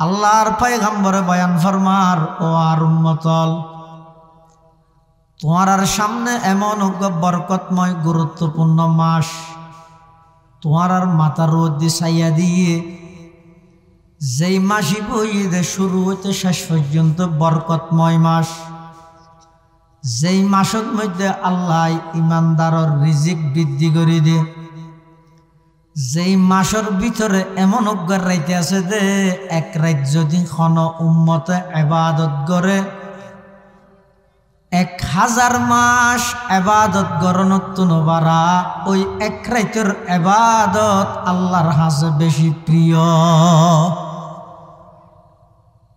আল্লাহর পয়গম্বরে বয়ান ফরমার, ও আর উম্মতল, তোমার সামনে এমন বরকতময় গুরুত্বপূর্ণ মাস, তোমার মাথার রোদ্দি ছাইয়া দিয়ে যেই মাসই বইয়ে শুরু হইতে শেষ পর্যন্ত বরকতময় মাস, যেই মাসের মধ্যে আল্লাহ ইমানদারর রিজিক বৃদ্ধি করে দে, যেই মাসের ভিতরে এমন অজ্ঞার রাইতে আছে যে এক রাত যদি খন উম্মতে ইবাদত করে 1000 মাস ইবাদত গরণত নবারা, ওই এক রাতের ইবাদত আল্লাহর কাছে বেশি প্রিয়।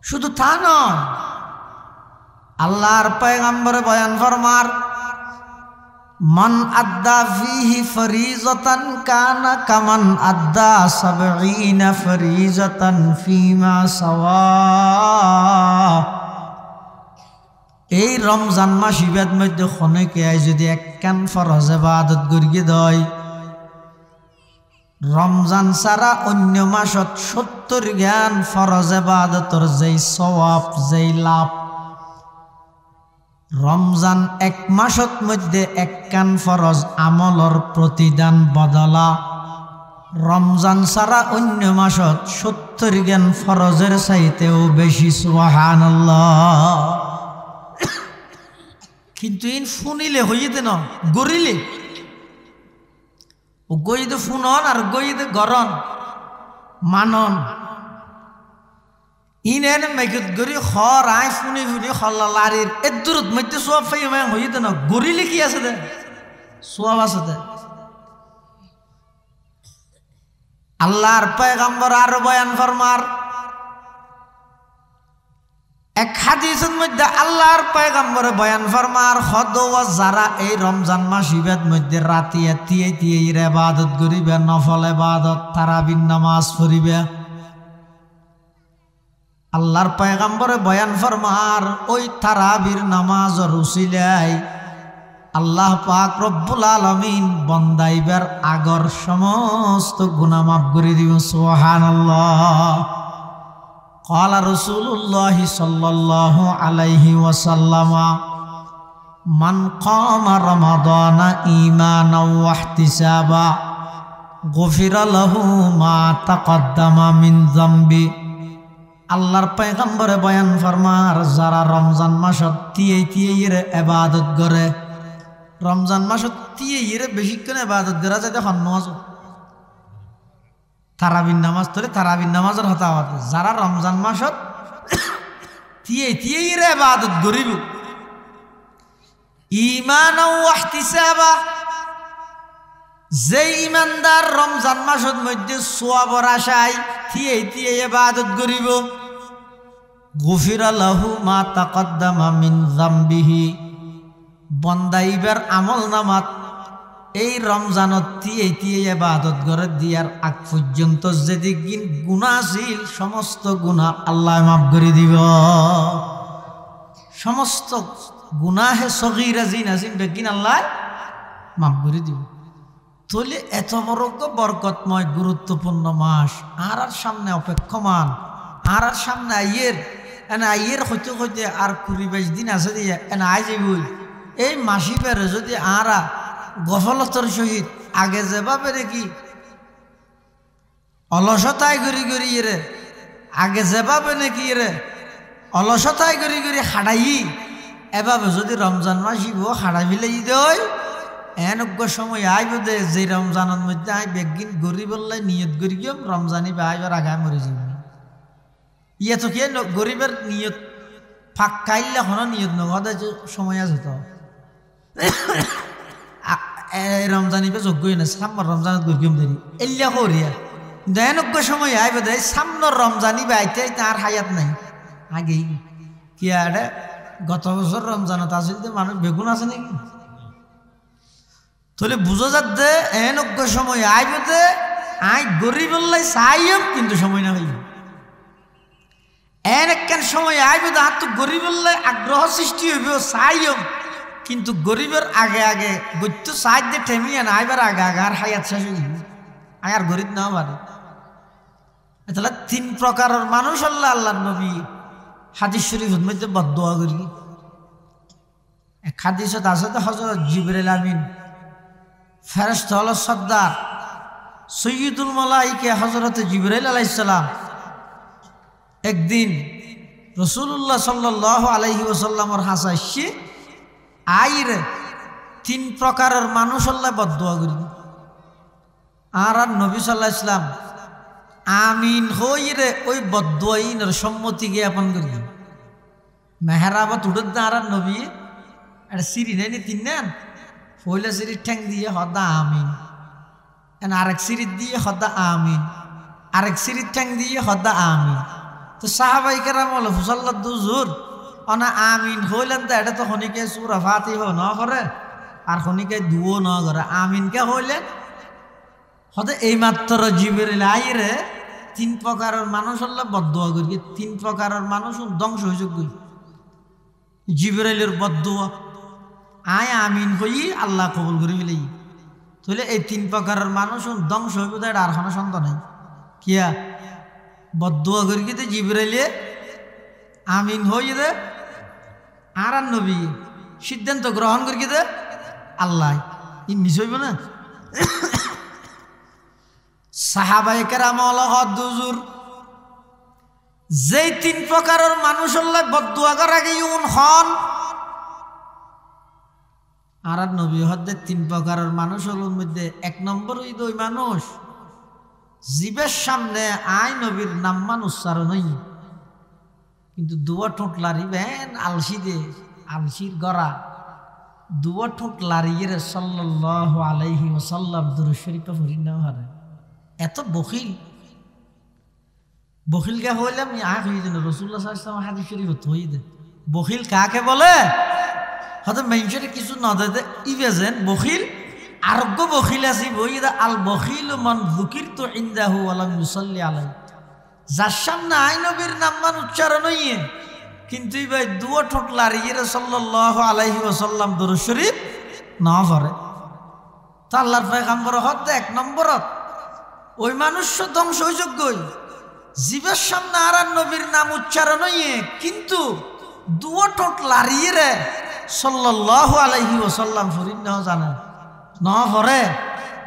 শুধু তা নয়, আল্লাহর পয়গম্বর বয়ান ফরমার, মান আদ্দা ফিহি ফরিজাতান কানা কামান আদ্দা 70 ফরিজাতান ফিমা সাওয়া। এই রমজান মাস ইবাদ মধ্যে খনেকে আই যদি একখান ফরজ ইবাদত করিয়ে দেয়, রমজান ছাড়া অন্য মাসত 70 জ্ঞান ফরজ ইবাদতর যেই সওয়াব যেই লাভ, রমজান এক মাসত মধ্যে একখান ফরজ আমলর প্রতিদান বদলা রমজান ছাড়া অন্য মাসত 70 জ্ঞান ফরজের চাইতেও বেশি। সুবহানাল্লাহ। কিন্তু ইন ফুনিলে হইতে ন গরিলে ও গইতে ফুনন আর গইতে গরন মানন ইনেন মেঘত গরি খর আই ফুনি ফুনি খল্লা লারির এ দূরত মধ্যে সব ফাই হইতে ন গরিলে কি আছে দে সব আছে দে। আল্লাহর পয়গম্বর আর বয়ান ফরমার, এক হাদিসের মধ্যে আল্লাহর পয়গম্বর বয়ান ফরমার, খদওয়া যারা এই রমজান মাস ইবাদ মধ্যে রাতিয়া তিয়ে তিয়ে ইবাদত করিবে, নফল ইবাদত তারাবির নামাজ পড়িবে, আল্লাহর পয়গম্বরে বয়ান ফরমার ওই তারাবির নামাজের উসিলায় আল্লাহ পাক রব্বুল আলামিন বন্দাইবার আগর সমস্ত গুনাহ মাফ করে দিবেন। সুবহানাল্লাহ। قال رسول الله صلى الله عليه وسلم من قام رمضان إيمانا واحتسابا غفر له ما تقدم من ذنبه। আল্লাহর পয়গম্বরে বয়ান ফরমার, যারা রমজান মাসত তিয়ে তিয়ে ইবাদত করে, রমজান মাসত তিয়ে বেশিক্ষণ ইবাদত করা যায় তখন নামাজ তারাবির নামাজ ধরে তারাবির নামাজের হতা হতে, যারা রমজান মাসত তিয়ে তিয়ে ইবাদত করিব ঈমান ও ইহতিসাবা, যে ঈমানদার রমজান মাসের মধ্যে সওয়াবের আশায় তিয়ে তিয়ে ইবাদত করিব, গুফিরা লাহু মা তাকদ্দামা মিন যামবিহি, বন্দাইবার আমল নামাত এই রমজানত তিয়ে তিয়ে ইবাদত করে দিয়ার আগ পর্যন্ত যেদিন গুনাহ ছিল সমস্ত গুনাহ আল্লাহ মাফ করে দিব। সমস্ত গুনাহে সগীরা জিনা জিন বেকিন আল্লাহ মাফ করে দিব। তাহলে এত বড় বরকতময় গুরুত্বপূর্ণ মাস আর সামনে অপেক্ষমান, আর সামনে আইয়ের হইতে হইতে আর 20-22 দিন আছে দিয়ে এনা আই যাবই। এই মাসি পেরে যদি আরা গফলতর সহিত আগে যেভাবে কি অলসতায় গড়ি গড়ি রে আগে যেভাবে নাকি রে অলসতায় গড়ি গড়ি হাড়াই এভাবে যদি রমজান মাসিব হাড়াই ফেলাই দেয়, এনজ্ঞ সময় আইব দে যে রমজানের মধ্যে আই বেগিন গরিব নিয়ত গড়ি গিয়ে রমজানি বা আইবার আগে মরে যাব। ইয়ে তো কি গরিবের নিয়ত ফাঁক খাইলে কোনো নিয়ত নগদে সময় আছে তো রমজানিবে যোগ্যই না সামর রমজানত গরিম দেরি এলিয়া করিয়া দয়ানজ্ঞ সময় আইব দেয় সামনের রমজানি বাইতে তার হায়াত নাই আগেই কি আরে গত বছর রমজানত আসিল যে মানুষ বেগুন আছে নাকি। তাহলে বুঝো যাত দে এনজ্ঞ সময় আইব দে আই গরিব চাইম কিন্তু সময় না হইব, এন একখান সময় আইব দে আর তো গরিব আগ্রহ সৃষ্টি হইব চাইম কিন্তু গরিবের আগে আগে গত্য সাহায্য ঠেমিয়ে না আইবার আগে আগে আর হায়াত শেষ হইব, আর গরিব না পারে। তাহলে তিন প্রকারের মানুষ আল্লাহ আল্লাহর নবী হাদিস শরীফের মধ্যে বদদোয়া করি। এক হাদিসত আছে তো হযরত জিবরাইল আমিন ফেরেশতা হলো সর্দার সৈয়দুল মালাইকা হযরত জিবরাইল আলাইহিস সালাম একদিন রাসূলুল্লাহ সাল্লাল্লাহু আলাইহি ওয়াসাল্লামের হাসাইছে আইরে তিন প্রকারের মানুষ আল্লাহ বদদোয়া করি। আর নবী সাল্লাল্লাহু আলাইহি ওয়াসাল্লাম আমিন হইরে ওই বদদোয়াইনের সম্মতি জ্ঞাপন করি। মেহরাবত উঠত না আর নবী এটা সিঁড়ি নেই তিন নেন পয়লা সিঁড়ির ঠ্যাং দিয়ে হদা আমিন, আরেক সিঁড়ির দিয়ে হদা আমিন, আরেক সিঁড়ির ঠ্যাং দিয়ে হদা আমিন। তো সাহাবাই কেরাম বলে হুসাল্লাহ দুজুর অনা আমিন হইলেন তো এটা তো খনিকে সুরা ফাতিহা ন করে আর খনিকে দুও ন করে, আমিনকে হইলেন হতে এই মাত্র জিবরিল আইরে তিন প্রকারের মানুষ আল্লাহ বদদোয়া করি। তিন প্রকারের মানুষ ধ্বংস হয়েছে কই জিবরাইলের বদদোয়া আয় আমিন হই আল্লাহ কবুল করে ফেলেই। তাহলে এই তিন প্রকারের মানুষ ধ্বংস হইব তো এটা আর কোনো সন্দেহ নাই। কিয়া বদদোয়া করি কিন্তু জিবরাইলে আমিন হই দে আর নবী সিদ্ধান্ত গ্রহণ করি দে আল্লাহ ই মিস হইব না। সাহাবায়ে কেরাম দুজুর যেই তিন প্রকারের মানুষ আল্লাহ বদদোয়া করা গিয়ে হন আর নবী হদ্দে তিন প্রকারের মানুষের মধ্যে এক নম্বর হইল ওই মানুষ জীবের সামনে আই নবীর নাম্মান উচ্চারণ হই কিন্তু দুয়া ঠোঁট লারিবেন আলসি দে আলসির গড়া দুয়া ঠোঁট লারিয়ে সাল্লাল্লাহু আলাইহি ওয়াসাল্লাম দুরূদ শরীফ পড়ি না হারে এত বখিল বখিল কে হইলাম আখ হয়ে যেন রাসূলুল্লাহ সাল্লাল্লাহু আলাইহি ওয়াসাল্লাম হাদিস শরীফ হই দে। বখিল কাকে বলে? হয়তো মেনশনে কিছু না দে ইবেজেন বখিল আরোগ্য বখিল আছে বই আল বখিল মান যুকিরতু ইনদাহু ওয়া লাম ইউসাল্লি আলাইহি, যার সামনে আই নবীর নামমান উচ্চারণ হইয়ে কিন্তু ভাই দুয়া ঠোঁট লারিয়ে সাল্লাল্লাহু আলাইহি ওয়াসাল্লাম দুরূদ শরীফ না পড়ে তা আল্লাহর পয়গম্বর হতে এক নম্বরত ওই মানুষ ধ্বংস হইযোগ্যই জীবের সামনে আর নবীর নাম উচ্চারণ হইয়ে কিন্তু দুয়া ঠোঁট লারিয়ে রে সাল্লাল্লাহু আলাইহি ওয়াসাল্লাম ফরিদ না জানে না পড়ে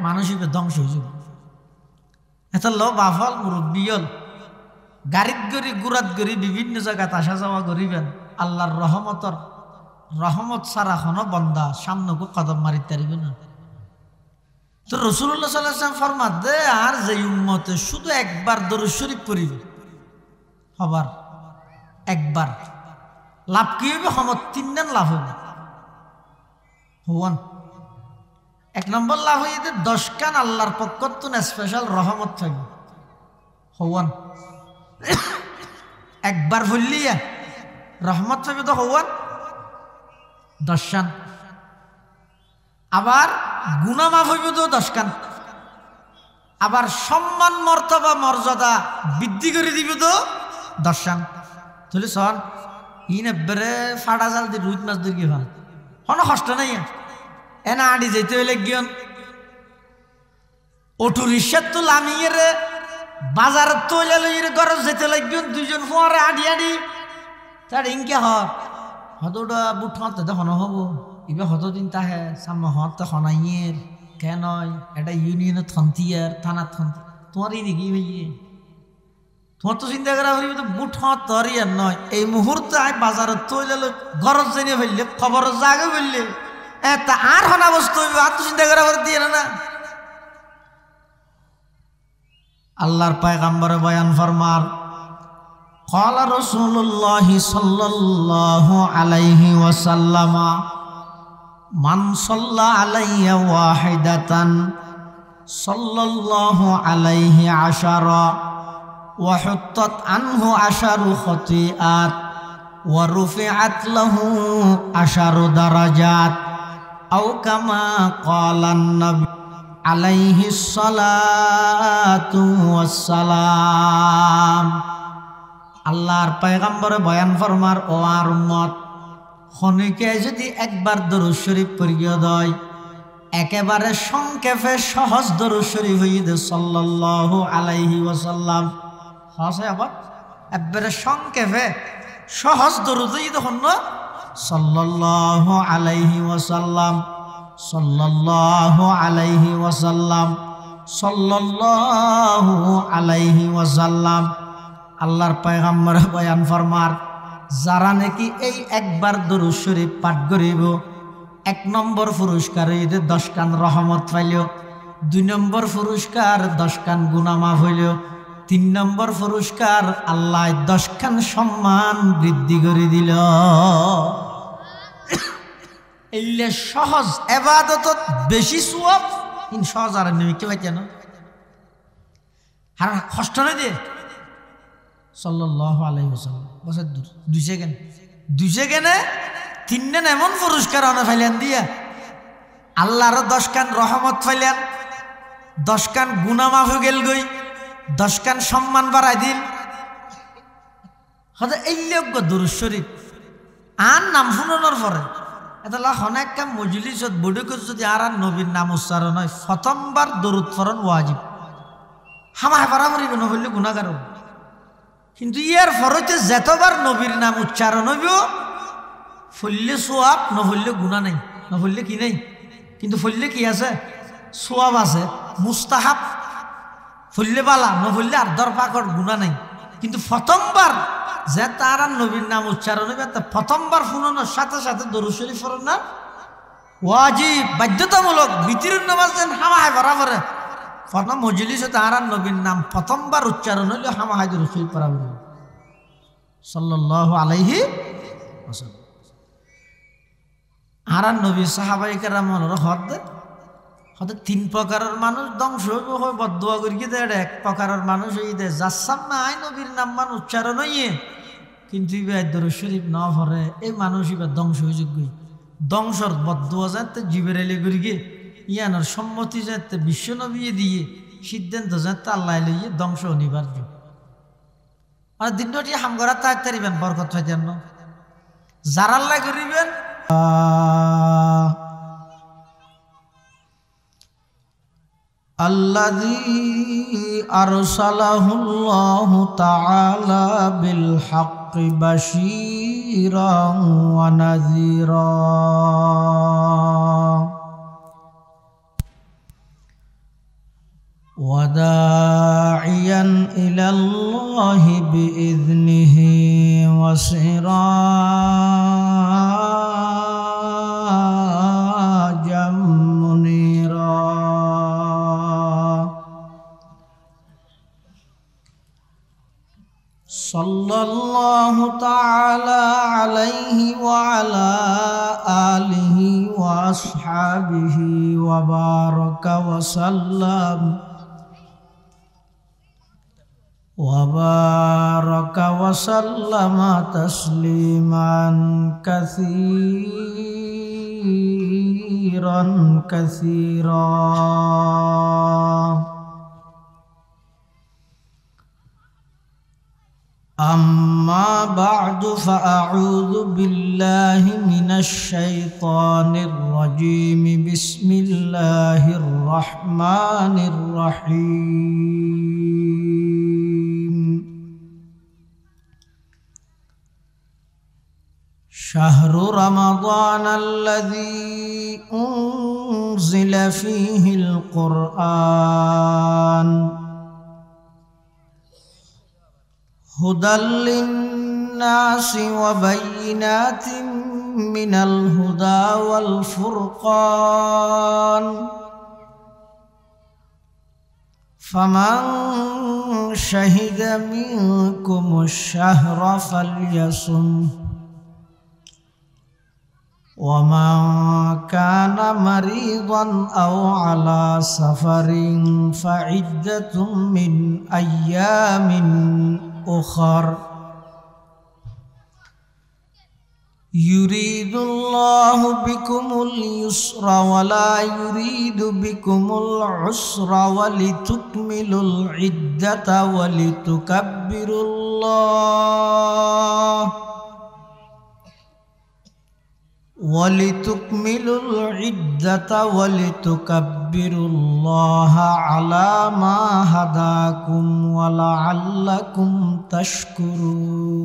মানুষ ধ্বংস হইযোগ। এটা লো বাফল মুরব্বিয়ল গাড়িত গড়ি গুড়াত গড়ি বিভিন্ন জায়গায় আসা যাওয়া করিবেন আল্লাহর রহমত সারা কোনো বন্দা সামনেকে কদম মারি তারিবে না। তো রাসূলুল্লাহ সাল্লাল্লাহু আলাইহি ওয়াসাল্লাম ফরমাত দে আর যে উম্মতে শুধু একবার দরুদ শরীফ পড়িবে হবার একবার লাভ কি হইবে সমত তিনজন লাভ হইবে। হওয়ান এক নম্বর লাভ হইতে 10 কান আল্লাহর পক্ষ থেকে স্পেশাল রহমত থাকবে। হওয়ান একবার বললিয়া রহমত থাকবে তো হওয়ান 10 কান, আবার গুনাহ মাফ হইবে তো 10 কান, আবার সম্মান মর্তবা মর্যাদা বৃদ্ধি করে দিবে তো 10 কান। তাহলে সন ইনে বেরে ফাটা জাল দিয়ে রুই মাছ ধরি ভান কোনো কষ্ট নাই এনা আডি যেতে হইলে গিয়ন অটো রিক্সার তো লামিয়ে রে বাজারের তো লইয়ে গরজ যেতে লাগবেন দুইজন ফোয়ারে আডি আডি তার ইনকে হতটা বুট হতে তখন হব ইবে হতদিন তাহে সাম হতে হনাইয়ের কেন এটা ইউনিয়নের থন্তিয়ার থানার থন্তি তোমার ই নাকি ভাইয়ে তোমার তো চিন্তা করা হইবে তো বুট হত তরিয়ার নয় এই মুহূর্তে আই বাজারের তৈলে গরজ জেনে ফেললে খবরের জাগে ফেললে তা আর হনা বস্তু হইবে আর তো চিন্তা করা করে দিয়ে না। আল্লাহর পয়গম্বর বয়ান ফরমার ক্বালা রাসূলুল্লাহ সাল্লাল্লাহু আলাইহি ওয়াসাল্লাম মান সাল্লা আলাইয়া ওয়াহিদাতান সাল্লাল্লাহু আলাইহি আশারা ওয়া হুত্তাত আনহু আশারু খতিআত ওয়া রুফিআত লাহু আশারু দারাজাত আও কামা ক্বালান নবী আলাইহিস সালাতু ওয়াস সালাম। আল্লাহর পয়গম্বরে বয়ান ফরমার ও আর উম্মত খনিকে যদি একবার দরুদ শরীফ পড়িয়া দেয় একেবারে সংক্ষেপে সহজ দরুদ শরীফ হইয়ে সাল্লাল্লাহু আলাইহি ওয়াসাল্লাম সহজে আবার একবারে সংক্ষেপে সহজ দরুদই দেখুন না সাল্লাল্লাহু আলাইহি ওয়াসাল্লাম সাল্লাল্লাহু আলাইহি ওয়াসাল্লাম সাল্লাল্লাহু আলাইহি ওয়াসাল্লাম। আল্লাহর পয়গম্বর বয়ান ফরমার যারা নাকি এই একবার দরুদ শরীফ পাঠ করিব 1 নম্বর পুরস্কার হইতে 10 কান রহমত পাইল, 2 নম্বর পুরস্কার 10 কান গুনাহ মাফ হইল, 3 নম্বর পুরস্কার আল্লাহ 10 কান সম্মান বৃদ্ধি করে দিল। এইলে সহজ ইবাদত বেশি সওয়াব ইন সহজ আর নেই কে পাইতে না আর কষ্ট না দিয়ে সাল্লাল্লাহু আলাইহি ওয়াসাল্লাম বসে 2 সেকেন্ড 2 সেকেন্ডে 3 দিন এমন পুরস্কার আনা ফাইলেন দিয়া আল্লাহর 10 কান রহমত ফাইলেন, 10 কান গুনাহ মাফ হয়ে গেল গই, 10 কান সম্মান বাড়াই দিল। হয়তো এই লোক দরুদ শরীফ আর নাম শুনানোর পরে এটা অনেক কাম মজলিসত বডুকে যদি আর নবীর নাম উচ্চারণ হয় প্রথমবার দরুদ পড়ন ওয়াজিব, হামা বারাবারি নহলে গুনাহগার। কিন্তু ইয়ার ফরতে যতবার নবীর নাম উচ্চারণ হইব ফললে সোয়াব, নহলে গুনাহ নাই, নহলে কি নাই, কিন্তু ফললে কি আছে সোয়াব আছে, মুস্তাহাব ফললে বালা, নহলে আর দর পাকর গুনাহ নাই। কিন্তু প্রথমবার যে তার নবীর নাম উচ্চারণ হইবে তা প্রথমবার শুনানোর সাথে সাথে দরুদ শরীফ পড়ন না ওয়াজিব, বাধ্যতামূলক। বিতিরের নামাজ দেন হামাহায় বরাবর ফরনা মজলিসে তার নবীর নাম প্রথমবার উচ্চারণ হইলে হামাহায় দরুদ শরীফ পড়া বলবে সাল্লাল্লাহু আলাইহি ওয়াসাল্লাম। আর নবী সাহাবায়ে কেরামের হতে 3 প্রকারের মানুষ ধ্বংস হইব, হয় বদদুয়া করিয়ে দেয়। 1 প্রকারের মানুষ হই দে যার সামনে আই নবীর নাম মান উচ্চারণ হইয়ে কিন্তু ইবা দরুদ শরীফ না পড়ে এই মানুষ ইবা ধ্বংস হয়ে যোগ্য। ধ্বংসর বদদুয়া যাতে জিবরাইলে করিয়ে ইয়ানোর সম্মতি যাতে বিশ্ব নবী দিয়ে সিদ্ধান্ত যাতে আল্লাহ লইয়ে ধ্বংস অনিবার্য। আর দিনটি হাম করা তাড়াতাড়িবেন বরকত পাইতেন না যার আল্লাহ করিবেন। الذي أرسله الله تعالى بالحق بشيرا ونذيرا وداعيا إلى الله بإذنه وسراجا منيرا صلى الله تعالى عليه وعلى آله وأصحابه وبارك وسلم تسليما كثيرا كثيرا. أما بعد فأعوذ بالله من الشيطان الرجيم. بسم الله الرحمن الرحيم. شهر رمضان الذي أنزل فيه القرآن هدى للناس وبينات من الهدى والفرقان فمن شهد منكم الشهر فليصمه ومن كان مريضا أو على سفر فعدة من أيام أخر يريد الله بكم اليسر ولا يريد بكم العسر ولتكملوا العدة ولتكبروا الله ولتكملوا العدة ولتكبروا الله على ما هداكم ولعلكم تشكرون.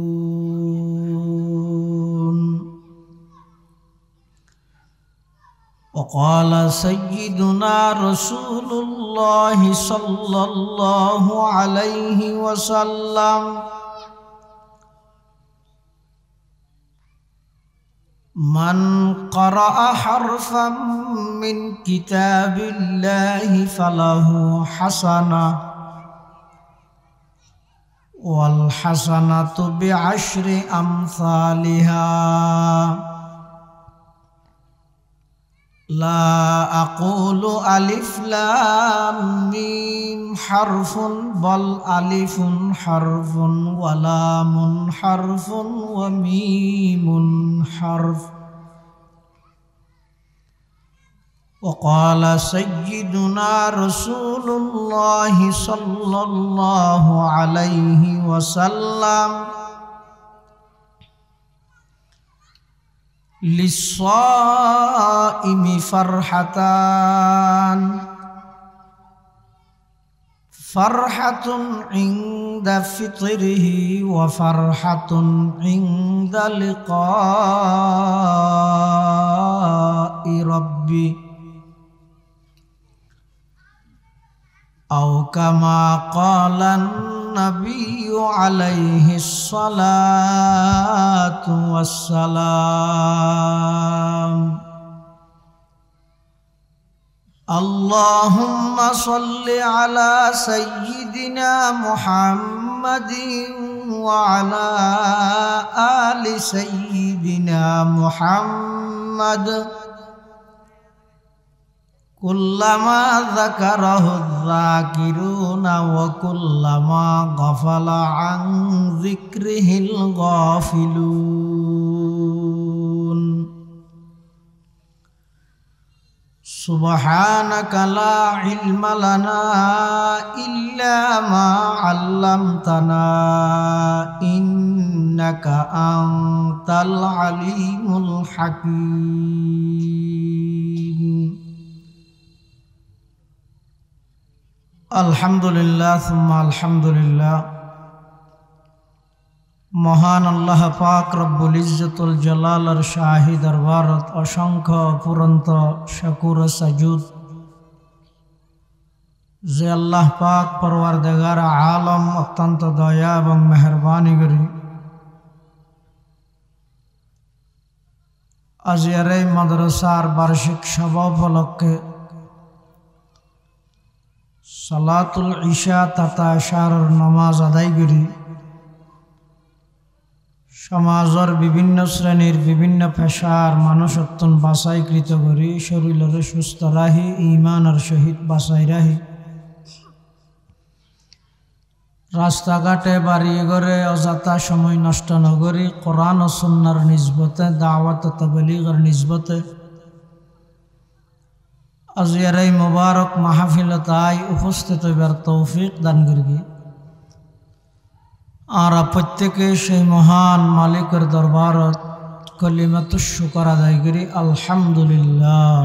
وقال سيدنا رسول الله صلى الله عليه وسلم: من قرأ حرفا من كتاب الله فله حسنة والحسنة بعشر أمثالها. لا أقول ألف لام ميم حرف بل ألف حرف ولام حرف وميم حرف. وقال سيدنا رسول الله صلى الله عليه وسلم: للصائم فرحتان: فرحة عند فطره وفرحة عند لقاء ربه، أو كما قال النبي عليه الصلاة والسلام. اللهم صل على سيدنا محمد وعلى آل سيدنا محمد كلما ذكره الذاكرون وكلما غفل عن ذكره الغافلون. سبحانك لا علم لنا إلا ما علمتنا إنك أنت العليم الحكيم. আলহামদুলিল্লাহ সুম্মা আলহামদুলিল্লাহ। মহান আল্লাহ পাক রব্বুল ইজ্জতুল জালালের শাহী দরবারত অসংখ্য অপুরন্ত শুকর সাজুদ যে আল্লাহ পাক পরওয়ারদিগার আলম অত্যন্ত দয়া এবং মেহরবানি করি আজকের এই মাদ্রাসার বার্ষিক সভা উপলক্ষে সালাতুল ইশা তথা ইশারার নামাজ আদায় করি সমাজের বিভিন্ন শ্রেণীর বিভিন্ন পেশার মানুষ অত্যন্ত বাছাইকৃত করি শরীরের সুস্থ রাহি ইমানের সহিত বাছাই রাহি রাস্তাঘাটে বাড়ি ঘরে অযথা সময় নষ্ট নগরী কোরআন ও সুন্নাহর নিসবতে দাওয়াত ও তাবলীগের নিসবতে আজকের এই মুবারক মাহফিলতায় উপস্থিত হইবার তৌফিক দান করি। আর প্রত্যেকে সেই মহান মালিকের দরবারত কলিমাতুশ শুকর আদায় করি আলহামদুলিল্লাহ।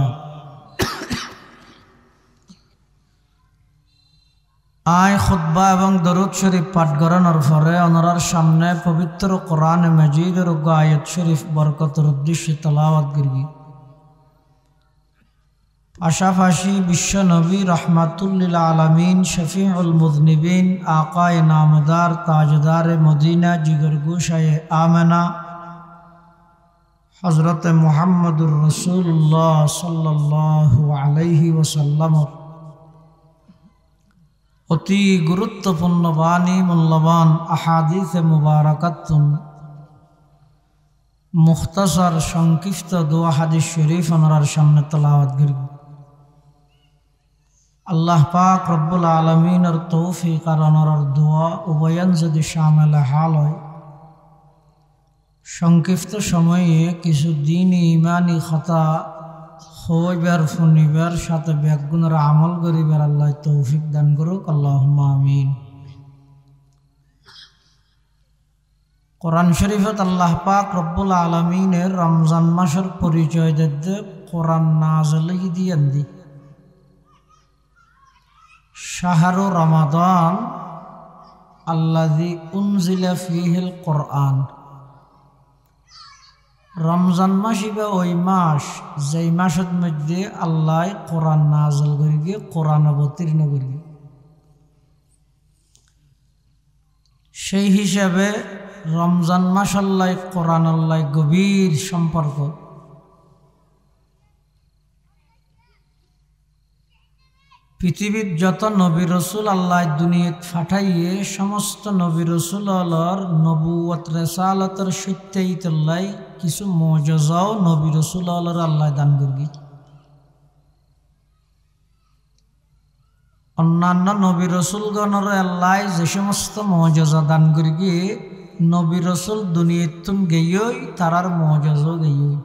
আয় খুতবা এবং দরুদ শরীফ পাঠ করানোর পরে ওনার সামনে পবিত্র কোরআন মাজিদের আয়াত শরীফ বরকতের উদ্দেশ্যে তেলাওয়াত করি। পাশাপাশি বিশ্ব নবী রহমাতুল্লিল আলামিন শফিউল মুযনিবিন আকায়ে নামদার তাজদার মদিনা জিগর গোশায়ে আমেনা হযরত মুহাম্মদুর রাসূলুল্লাহ সাল্লাল্লাহু আলাইহি ওয়াসাল্লাম অতি গুরুত্বপূর্ণ বাণী মূল্যবান আহাদিসে মুবারাকাতুন মুখতাসার সংক্ষিপ্ত দোয়া হাদিস শরীফ ওনার সামনে তেলাওয়াত করি। আল্লাহ পাক রব্বুল আলমিনের তৌফিক আর ওনার দোয়া উভয়ন যদি শামিল হাল হয় সংক্ষিপ্ত সময়ে কিছু দিনই ইমানি খতা হইবার শুনিবার সাথে ব্যাগুণের আমল করিবার আল্লাহ তৌফিক দান করুক আল্লাহুম্মা আমিন। কোরআন শরীফত আল্লাহ পাক রব্বুল আলামিনের রমজান মাসের পরিচয় দিতে কোরআন নাযিল দিয়েন দি শাহরু রমাদান আল্লাযী উনজিলা ফীহিল কোরআন। রমজান মাস ইবা ওই মাস যেই মাসের মধ্যে আল্লাহ কোরআন নাযিল করিগে, কোরআন অবতীর্ণ করিগে। সেই হিসাবে রমজান মাস আল্লাহ কোরআন আল্লাহ গভীর সম্পর্ক। পৃথিবীর যত নবী রসুল আল্লাহ দুনিয়াত ফাটাইয়ে সমস্ত নবী রসুল আল্লাহর নবুয়ত রিসালাতের সত্যায়িতল্লাই কিছু মুজিজাও নবী রসুল আল্লাহর আল্লাহ দান করবি। অন্যান্য নবী রসুলগণের আল্লাহ যে সমস্ত মুজিজা দান করবি, নবী রসুল দুনিয়াতুন গেয়ই তারার মুজিজা গেয়ই।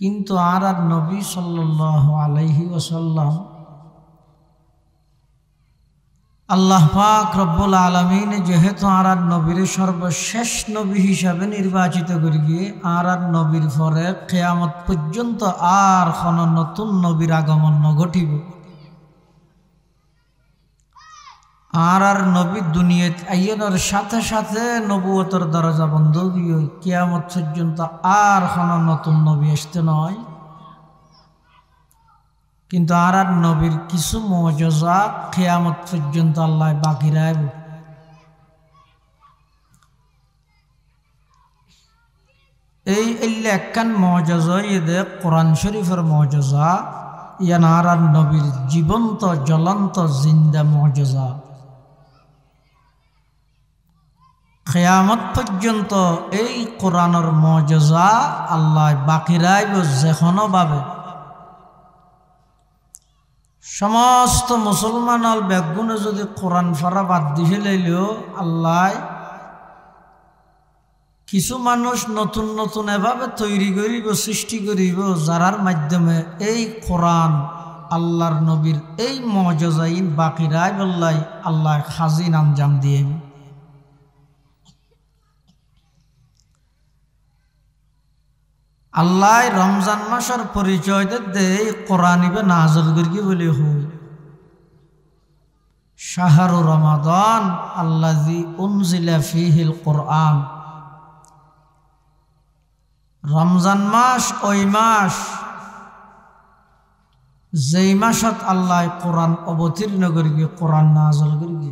কিন্তু আর নবী সাল্লাল্লাহু আলাইহি ওয়াসাল্লাম আল্লাহ পাক রব্বুল আলামিন যেহেতু আর নবীর সর্বশেষ নবী হিসাবে নির্বাচিত করি গিয়ে আর নবীর পরে কিয়ামত পর্যন্ত আর কোনো নতুন নবীর আগমন ঘটিব। আর নবী দুনিয়াত আইয়ানোর সাথে সাথে নবুয়তের দরজা বন্ধ গিয়ে কিয়ামত পর্যন্ত আর কোনো নতুন নবী আসতে নয়। কিন্তু আর নবীর কিছু মুজিজা কিয়ামত পর্যন্ত আল্লাহ বাকি রাখবে। এই একখান মুজিজা ইয়ে কোরআন শরীফের মুজিজা, ইয়ান আর নবীর জীবন্ত জ্বলন্ত জিন্দা মুজিজা। কিয়ামত পর্যন্ত এই কোরআনের মুজিজা আল্লাহ বাকি রাখবে যেকোনো ভাবে। সমস্ত মুসলমান বেগুনে যদি কোরআন ফারা বাদ দিয়ে লইলেও আল্লাহ কিছু মানুষ নতুন নতুন এভাবে তৈরি করিব, সৃষ্টি করিব, যারার মাধ্যমে এই কোরআন আল্লাহর নবীর এই মুজিজাইন বাকি রাখবে আল্লাহ খাজিন আঞ্জাম দিয়ে। আল্লাহ রমজান মাসের পরিচয় দে কোরআন ইবে নাযিল করি বলে হই শাহরু রমাদান আল্লাযী উনজিলা ফীহিল কোরআন। রমজান মাস ওই মাস যেই মাসত আল্লাহ কোরআন অবতীর্ণ করি, কোরআন নাযিল করি।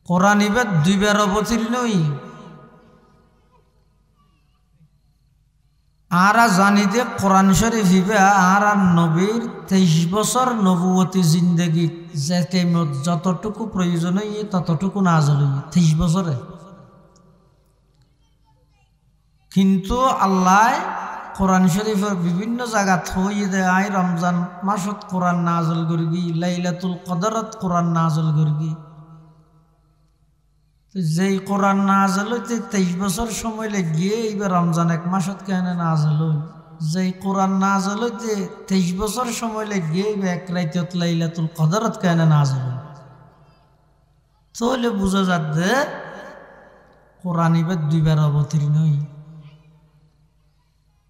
কোরআন ইবে দুইবার অবতীর্ণই। আরা জানি যে কোরআন শরীফ হিবে আর নবীর 23 বছর নবুয়তি জিন্দগি যে টাইমত যতটুকু প্রয়োজন ততটুকু নাযিল হই 23 বছরে। কিন্তু আল্লাহ কোরআন শরীফের বিভিন্ন জায়গা থই দেয় আই রমজান মাসত কোরআন নাযিল করি, লাইলাতুল কদরত কোরআন নাযিল করি। যেই কোরআন নাযিল হইতে 23 বছর সময় লাগিয়ে এইবার রমজান এক মাসত কেন নাযিল হই। যেই কোরআন নাযিল হইতে 23 বছর সময় লাগিয়ে এইবার এক রাইতত লাইলাতুল কদরত কেন নাযিল হই। তাহলে বুঝা যাচ্ছে কোরআন এবার দুইবার অবতীর্ণ হই।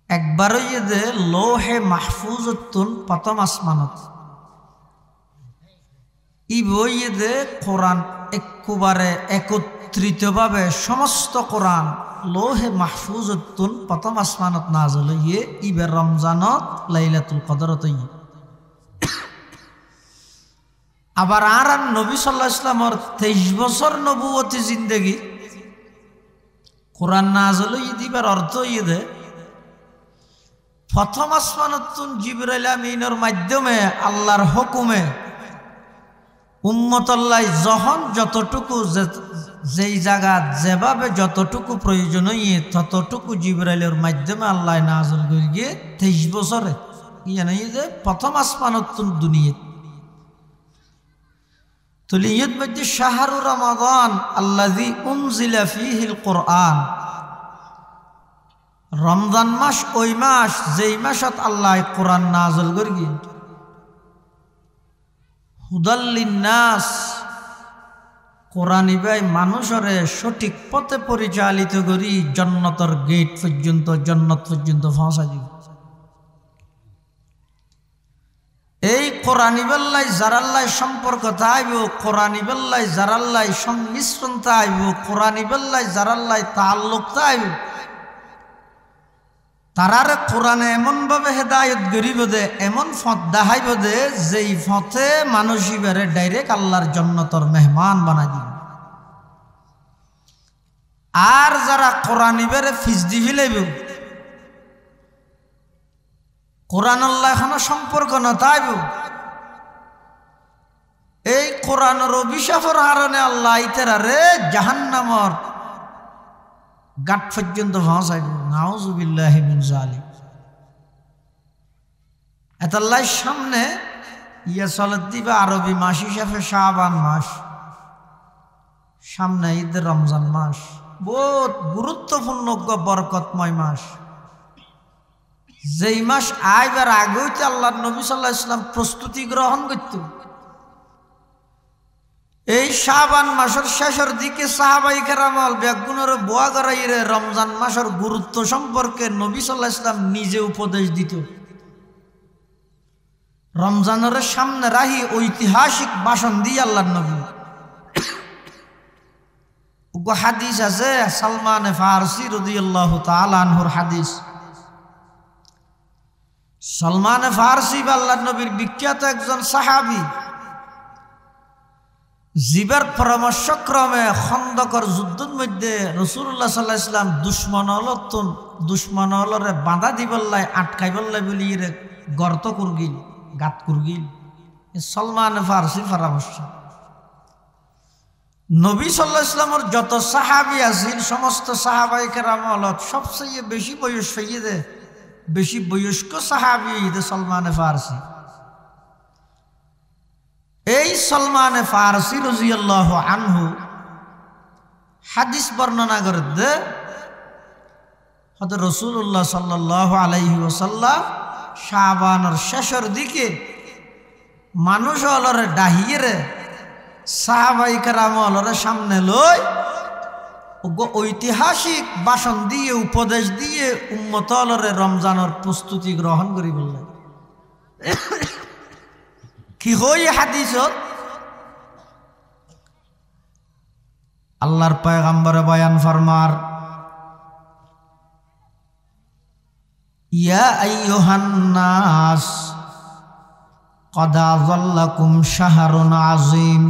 একবার হইয়ে দে লৌহে মাহফুজতুন প্রথম আসমানত, ই বইয়ে দে কোরআন একেবারে একত্রিতভাবে সমস্ত কোরআন লৌহে মাহফুজতুন প্রথম আসমানত নাযিল হইয়ে ইবে রমজানত লাইলাতুল কদরত হইয়ে। আবার আর নবী সাল্লাল্লাহু আলাইহি ওয়াসাল্লামের 23 বছর নবুয়তি জিন্দেগি কোরআন নাযিল হইয়ে দিবার অর্থ হইয়ে দে প্রথম আসমানতুন জিবরাইল আমিনের মাধ্যমে আল্লাহর হুকুমে উম্মতুল্লাহ যখন যতটুকু যেই জায়গা যেভাবে যতটুকু প্রয়োজন হইয়ে ততটুকু জিবরাইলের মাধ্যমে আল্লাহ নাযিল করে গিয়ে 23 বছরে ইয়ানি যে প্রথম আসমানতুন দুনিয়া। তো লিয়ত মধ্যে শাহরু রমাদান আল্লাযী উনজিলা ফীহিল কোরআন। রমজান মাস ওই মাস যেই মাসত আল্লাহ কোরআন নাযিল করি। হুদাল লিন্নাস কোরআন ইবাই মানুষরে সঠিক পথে পরিচালিত করি জান্নাতের গেট পর্যন্ত জান্নাত পর্যন্ত পৌঁছা দিব। এই কোরআন ইবাল্লাই জারাল্লাই সম্পর্ক তাইব, কোরআন ইবাল্লাই জারাল্লাই সংমিশ্রণ তাইব, কোরআন ইবাল্লাই জারাল্লাই তাআল্লুক তাইব, তারারে কোরআনে এমনভাবে হেদায়ত করিব দে, এমন পথ দেখাইব দে, যেই পথে মানুষ ইবারে ডাইরেক্ট আল্লাহর জান্নাতের মেহমান বানাই দিবে। আর যারা কোরআন ইবারে ফিজদি ফিলাইব, কোরআন আল্লাহ এখনো সম্পর্ক না তাইব, এই কোরআনের অভিশাপের কারণে আল্লাহ ইতারারে জাহান্নামর গাট পর্যন্ত পৌঁছাইব। নাউযুবিল্লাহি মিন যালিক। এতাল্লাহ সামনে ইয়া চলত দিবা আরবি মাস হিসাবে শাবান মাস, সামনে ঈদের রমজান মাস, বহুত গুরুত্বপূর্ণ বরকতময় মাস। যেই মাস আইবার আগে হইতে আল্লাহ নবী সাল্লাল্লাহু আলাইহি ওয়াসাল্লাম প্রস্তুতি গ্রহণ করত। এই শাবান মাসের শেষের দিকে সাহাবাই কেরামল বেগুনের বোয়া গড়াইরে রমজান মাসের গুরুত্ব সম্পর্কে নবী সাল্লাল্লাহু আলাইহি ওয়াসাল্লাম নিজে উপদেশ দিত। রমজানের সামনে রাহি ঐতিহাসিক ভাষণ দিয়ে আল্লাহ নবী হাদিস আছে, সালমান ফারসি রাদিয়াল্লাহু তাআলা আনহুর হাদিস। সালমান ফারসি আল্লাহ নবীর বিখ্যাত একজন সাহাবী, জিবার পরামর্শক্রমে খন্দকর যুদ্ধের মধ্যে রাসূলুল্লাহ সাল্লাল্লাহু আলাইহি ওয়াসাল্লাম দুশ্মনরে বাঁধা দিবল্লাই আটকাই বললাই বলি গর্ত কুরগিল গাত কুরগিল। সালমান ফারসি পরামর্শ। নবী সাল্লাল্লাহু আলাইহি ওয়াসাল্লামের যত সাহাবী আছেন সমস্ত সাহাবায়ে কেরামল সবচেয়ে বেশি বয়স হইয়ে বেশি বয়স্ক সাহাবী সালমান ফারসি। এই সালমান ফারসি রাদিয়াল্লাহু আনহু হাদিস বর্ণনা করে দে হযরত রাসূলুল্লাহ সাল্লাল্লাহু আলাইহি ওয়াসাল্লাম শাবানের শেষের দিকে মানুষ অলরে ডাহিয়ে সাহাবায়ে কেরামলরে সামনে লই ঐতিহাসিক ভাষণ দিয়ে উপদেশ দিয়ে উম্মতলরে রমজানের প্রস্তুতি গ্রহণ করি বললেন। কি হই হাদিসত আল্লাহর পয়গম্বর বয়ান ফরমার, ইয়া আইয়ুহান নাস قد أظلكم شهر عظيم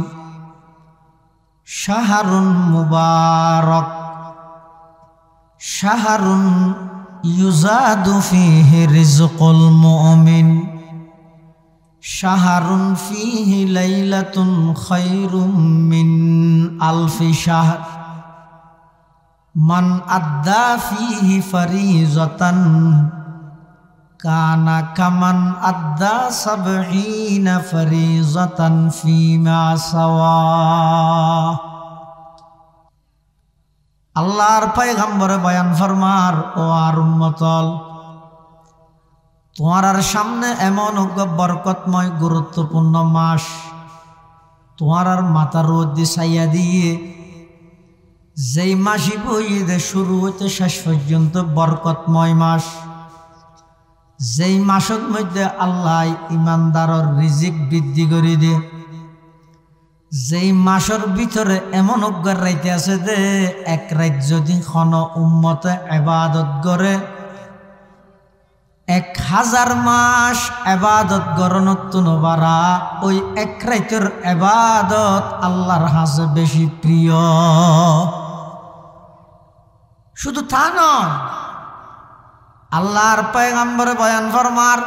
شهر مبارك شهر يزاد فيه رزق المؤمن شهر فيه ليلة خير من ألف شهر من أدى فيه فريضة কানা কামান আদ্দা 70 ফরিজাতান ফিমা সাওয়া। আল্লাহর পয়গম্বরে বয়ান ফরমার, ও আর উম্মতল, তোমার সামনে এমন বরকতময় গুরুত্বপূর্ণ মাস, তোমার মাথার মধ্যে ছাইয়া দিয়ে যেই মাসই বইয়ে শুরু হইতে শেষ পর্যন্ত বরকতময় মাস, যেই মাসের মধ্যে আল্লাহ ইমানদারের রিজিক বৃদ্ধি করে দে, যেই মাসের ভিতরে এমন অজ্ঞার রাইতে আছে যে এক রাত যদি খন উম্মতে ইবাদত করে 1000 মাস ইবাদত গরণত নবারা, ওই এক রাতের ইবাদত আল্লাহর কাছে বেশি প্রিয়। শুধু তা নয়, আল্লাহর পয়গম্বরে বয়ান ফরমার,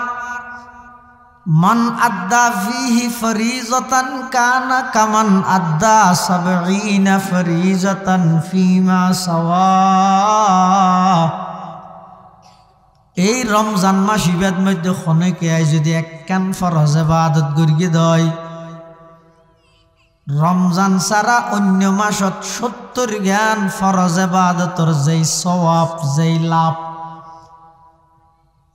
মান আদ্দা ফিহি ফরিজাতান কানা কামান আদ্দা 70 ফরিজাতান ফিমা সাওয়া। এই রমজান মাস ইবাদত মধ্যে খনেকে যদি একখান ফরজ ইবাদত করিয়ে দেয়, রমজান ছাড়া অন্য মাসত 70 জ্ঞান ফরজ ইবাদতর যেই সওয়াব যেই লাভ,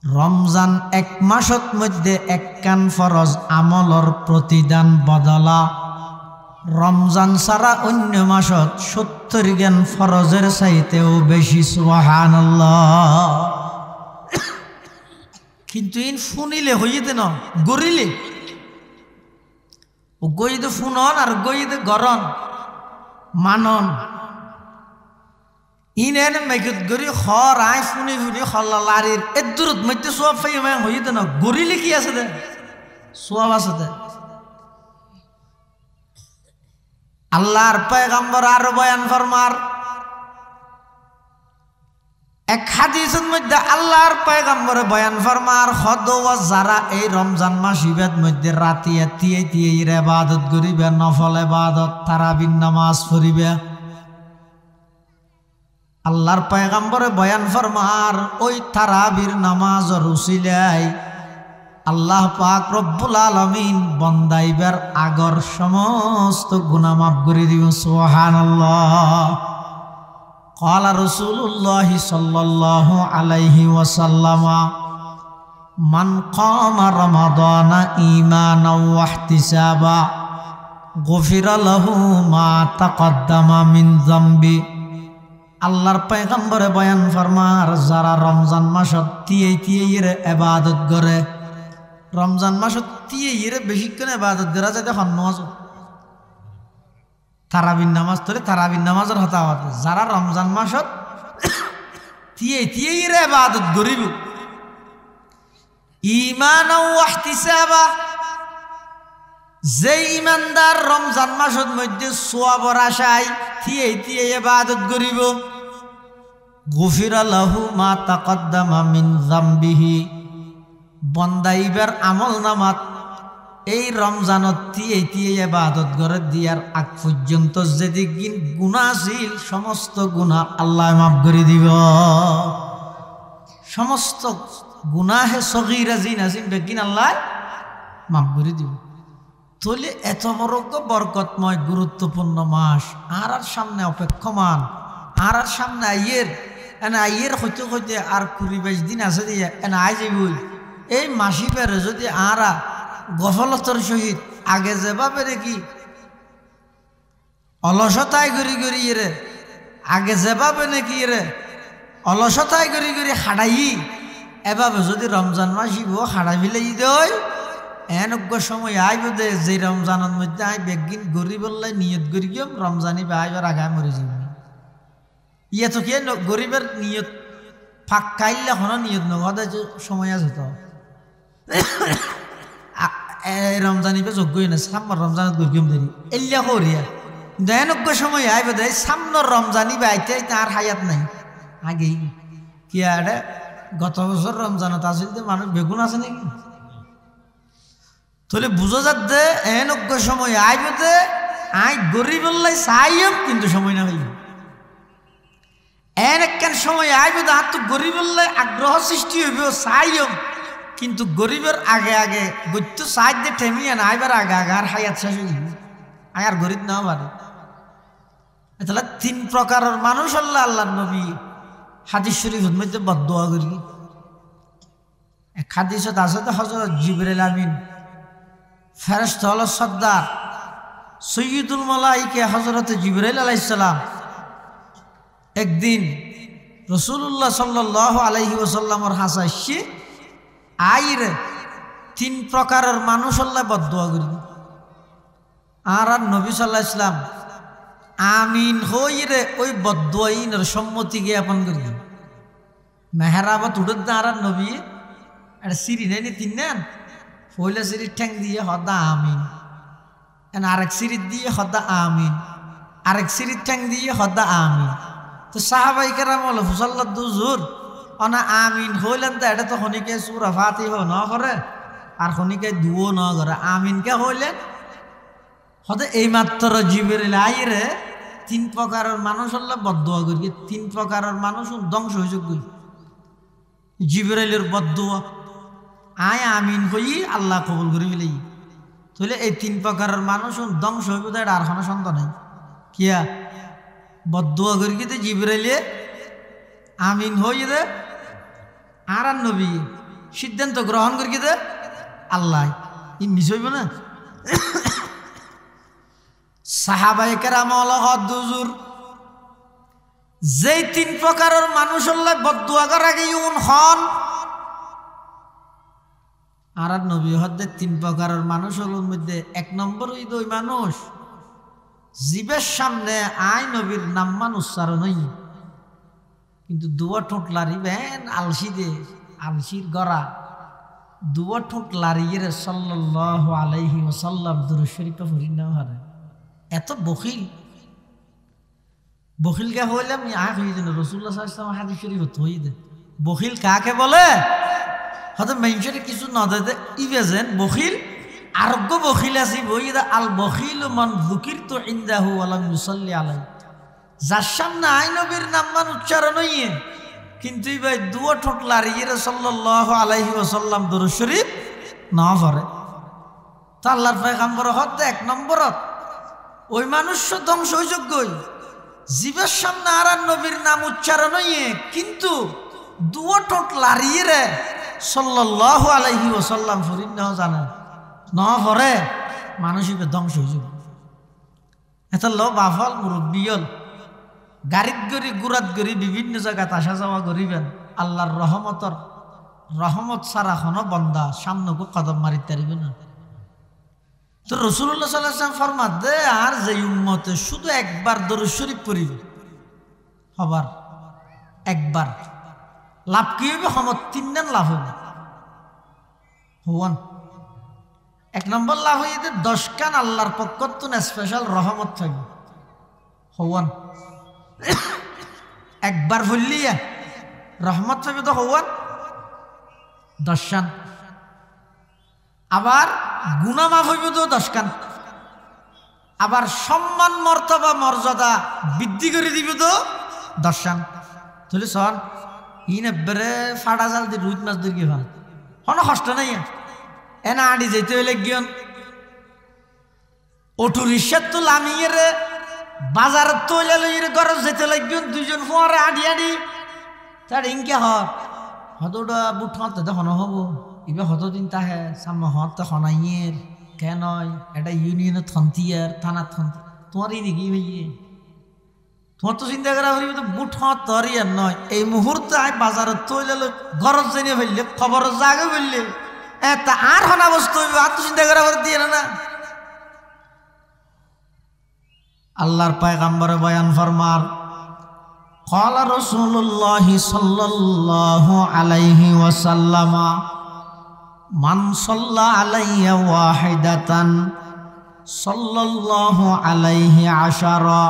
রমজান এক মাসত মধ্যে একখান ফরজ আমলর প্রতিদান বদলা রমজান ছাড়া অন্য মাসত 70 জ্ঞান ফরজের চাইতেও বেশি। সুবহানাল্লাহ। কিন্তু ইন ফুনিলে হইতে ন গরিলে ও গইতে ফুনন আর গইতে গরন মানন ইনেন মেঘত গরি খর আই ফুনি ফুনি খল্লা লারির এদুরত মধ্যে সব ফাই ম্যাং হইতে ন গরিলে কি আছে দে সব আছে দে। আল্লাহর পয়গম্বর আর বয়ান ফরমার এক হাদিসের মধ্যে আল্লাহর পয়গম্বর বয়ান ফরমার হদওয়া যারা এই রমজান মাস ইবাদত মধ্যে রাতিয়া তিয়ে তিয়ে ইবাদত করিবে, নফল ইবাদত তারাবির নামাজ পড়িবে, আল্লাহর পয়গম্বরে বয়ান ফরমার ওই তারাবির নামাজের উসিলায় আল্লাহ পাক রব্বুল আলামিন বন্দাইবার আগর সমস্ত গুনাহ মাফ করে দিবেন। সুবহানাল্লাহ। قال رسول الله صلى الله عليه وسلم من قام رمضان إيمانا واحتسابا غفر له ما تقدم من ذنبه। আল্লাহর পয়গম্বরে বয়ান ফরমার যারা রমজান মাসত তিয়ে তিয়ে ইবাদত করে, রমজান মাসত তিয়ে বেশিক্ষণ ইবাদত করা যায় দেখুন নমাজ তারাবির নামাজ ধরে তারাবির নামাজের হতা হতে যারা রমজান মাসত তিয়ে তিয়ে ইবাদত করিব ঈমান ও ইহতিসাবা, যে ঈমানদার রমজান মাসের মধ্যে সওয়াবের আশায় তিয়ে তিয়ে ইবাদত করিব গুফিরা লাহু মা তাকদ্দামা মিন যামবিহি, বন্দাইবার আমল নামাত এই রমজানত তিয়ে তিয়ে ইবাদত করে দিয়ার আগ পর্যন্ত যেদিন গুনাহ ছিল সমস্ত গুনাহ আল্লাহ মাফ করে দিব। সমস্ত গুনাহে সগীরা জিনা জিন বেগিন আল্লাহ মাফ করে দিব। তাহলে এত বড় বরকতময় গুরুত্বপূর্ণ মাস আর সামনে অপেক্ষমান, আর সামনে আইয়ের হইতে হইতে আর 20-22 দিন আছে দিয়ে এনে আই যাবই। এই মাসি পেরে যদি আরা গফলতার সহিত আগে যেভাবে দেখি অলসতায় গড়ি গড়ি রে আগে যেভাবে নাকি রে অলসতায় গড়ি গড়ি হাড়াই এভাবে যদি রমজান মাসিব হাড়াই ফেলাই দেয় এনজ্ঞ সময় আইব দে যে রমজানের মধ্যে আই বেগিন গরিবল্লাই নিয়ত করি গিয়ে রমজানি বা আইবার আগায় মরে যাব। ইয়ে তো কি গরিবের নিয়ত ফাঁক খাইলে এখনো নিয়ত নগদে সময় আছে তো রমজানিবে যোগ্যই না সামর রমজানত গরিম দেরি এলিয়া করিয়া দয়ানজ্ঞ সময় আইব দে সামনের রমজানি বা আইতে তার হায়াত নাই আগেই কি আরে গত বছর রমজানত আসিল যে মানুষ বেগুন আছে নাকি। তাহলে বুঝো যাতে এনজ্ঞ সময় আইব দে আই গরিবল্লাই চাইম কিন্তু সময় না হইব এন একখান সময় আইব দে আর তো গরিবল্লাই আগ্রহ সৃষ্টি হইব চাইম কিন্তু গরিবের আগে আগে গত্য সাইড দিয়ে ঠেমিয়ে না আইবার আগে আগে আর হায়াত শেষ হয়ে যাবে আর গরিব না পারে। তাহলে 3 প্রকারের মানুষ আল্লাহ আল্লাহ নবী হাদিস শরীফের মধ্যে বদদোয়া করি। এক হাদিসত আছে তো হযরত জিবরাইল আমিন ফেরেশতা হলো সর্দার সৈয়দুল মালাইকা হযরত জিবরাইল আলাইহিস সালাম একদিন রাসূলুল্লাহ সাল্লাল্লাহু আলাইহি ওয়াসাল্লামের হাসাইছে আইরে 3 প্রকারের মানুষ আল্লাহ বদদোয়া করি। আর নবী সাল্লাল্লাহু আলাইহি ওয়াসাল্লাম আমিন হইরে ওই বদদোয়াইনের সম্মতি জ্ঞাপন করি। মেহরাবত উঠে আর নবী একটা সিঁড়ি নেই 3 নেন পয়লা সিঁড়ির ঠ্যাং দিয়ে হদা আমিন, আরেক সিঁড়ির দিয়ে হদা আমিন, আরেক সিঁড়ির ঠ্যাং দিয়ে হদা আমিন। তো সাহাবাই কেরাম হলো ফুসাল্লা দুজুর অনা আমিন হইলেন তো এটা তো খনিকে সূরা ফাতিহা ন করে আর খনিকে দুও ন করে আমিনকে হইলেন হতে এই মাত্র জিবরিল আইরে 3 প্রকারের মানুষ আল্লাহ বদদোয়া করি। 3 প্রকারের মানুষ ধ্বংস হয়ে যাক জিবরাইলের বদদোয়া আয় আমিন হই আল্লাহ কবুল করে ফেলেই। তাহলে এই 3 প্রকারের মানুষ ধ্বংস হইব তো এটা আর কোনো সন্দেহ নাই। কিয়া বদদোয়া করি কিন্তু জিবরাইলে আমিন হই দে আর নবী সিদ্ধান্ত গ্রহণ করি দে আল্লাহ ই মিস হইব না। সাহাবায়ে কেরাম হলো দুজুর যেই তিন প্রকারের মানুষ হলে বদদুয়া করে গিয়ে হন আর নবী হদ্দের তিন প্রকারের মানুষ হল মধ্যে এক নম্বর ওই মানুষ জীবের সামনে আই নবীর নাম্মান উচ্চারণ হই কিন্তু দুয়া ঠোঁট লারিবেন আলসি দে আলসির গড়া দুয়া ঠোঁট লারিয়ে সাল্লাল্লাহু আলাইহি ওয়াসাল্লাম দুরূদ শরীফ পড়ি না হারে এত বখিল বখিল কে হইলাম আখ হয়ে যেন রাসূলুল্লাহ সাল্লাল্লাহু আলাইহি ওয়াসাল্লাম হাদিস শরীফ হই দে বখিল কাকে বলে হয়তো মেনশনে কিছু না দে ইবেজেন বখিল আরোগ্য বখিল আছি বই আল বখিল মান যুকিরতু ইনদাহু ওয়া লাম ইউসাল্লি আলাইহি যার সামনে আই নবীর নামমান উচ্চারণ হইয়ে কিন্তু ভাই দুয়া ঠোঁট লারিয়ে সাল্লাল্লাহু আলাইহি ওয়াসাল্লাম দুরূদ শরীফ না পড়ে তা আল্লাহর পয়গম্বর হতে এক নম্বরত ওই মানুষ ধ্বংস হইযোগ্যই জীবের সামনে আর নবীর নাম উচ্চারণ হইয়ে কিন্তু দুয়া ঠোঁট লারিয়ে রে সাল্লাল্লাহু আলাইহি ওয়াসাল্লাম ফরিদ না জানে না পড়ে মানুষ ধ্বংস হইযোগ্য এত লো বাফল মুরব্বিয়ল গাড়িত গড়ি গুড়াত গড়ি বিভিন্ন জায়গায় আসা যাওয়া করিবেন আল্লাহর রহমত ছাড়া কোনো বন্দা সামনেকে কদম মারিতে পারিবে না তো রাসূলুল্লাহ সাল্লাল্লাহু আলাইহি ওয়াসাল্লাম ফরমাত দে আর যে উম্মতে শুধু একবার দরুদ শরীফ পড়িবে হবার একবার লাভ কি হবে হমত তিন দিন লাভ হবে হওয়ান এক নম্বর লাভ হয়ে 10 কান আল্লাহর পক্ষ থেকে স্পেশাল রহমত থাকবে হওয়ান একবার বললিয়া রহমত পাবে তো হওয়ান 10 কান আবার গুনাহ মাফ হইবে তো 10 কান আবার সম্মান মর্তবা মর্যাদা বৃদ্ধি করে দিবে তো 10 কান তাহলে সন ইন এবারে ফাড়া জাল দিয়ে রুই মাছ ধরি ভাত কোনো কষ্ট নাই এনা আড়ি যেতে হইলে গিয়ন অটো রিক্সার তো লামিয়ে রে বাজারের তো গরজ যেতে লাগবেন দুইজন ফোয়ারে আড়ি আড়ি তার ইনকে হতটা বুট হতে দেখো হব এবার হতদিন তাহে সামনে হত হনাইয়ের কেন এটা ইউনিয়নের থন্তিয়ার থানার থন্তি তোমার এই নাকি ভাইয়ে তোমার তো চিন্তা করা হইবে তো বুট হত তরিয়ার নয় এই মুহূর্তে আয় বাজারের তো গরজ জেনে ফেললে খবর জাগে ফেললে তা আর হনা বস্তু হইবে আর তো চিন্তা করা দিয়ে না আল্লাহর পয়গম্বরে বয়ান ফরমার ক্বালা রাসূলুল্লাহ সাল্লাল্লাহু আলাইহি ওয়াসাল্লাম মান সাল্লা আলাইয়া ওয়াহিদাতান সাল্লাল্লাহু আলাইহি আশারা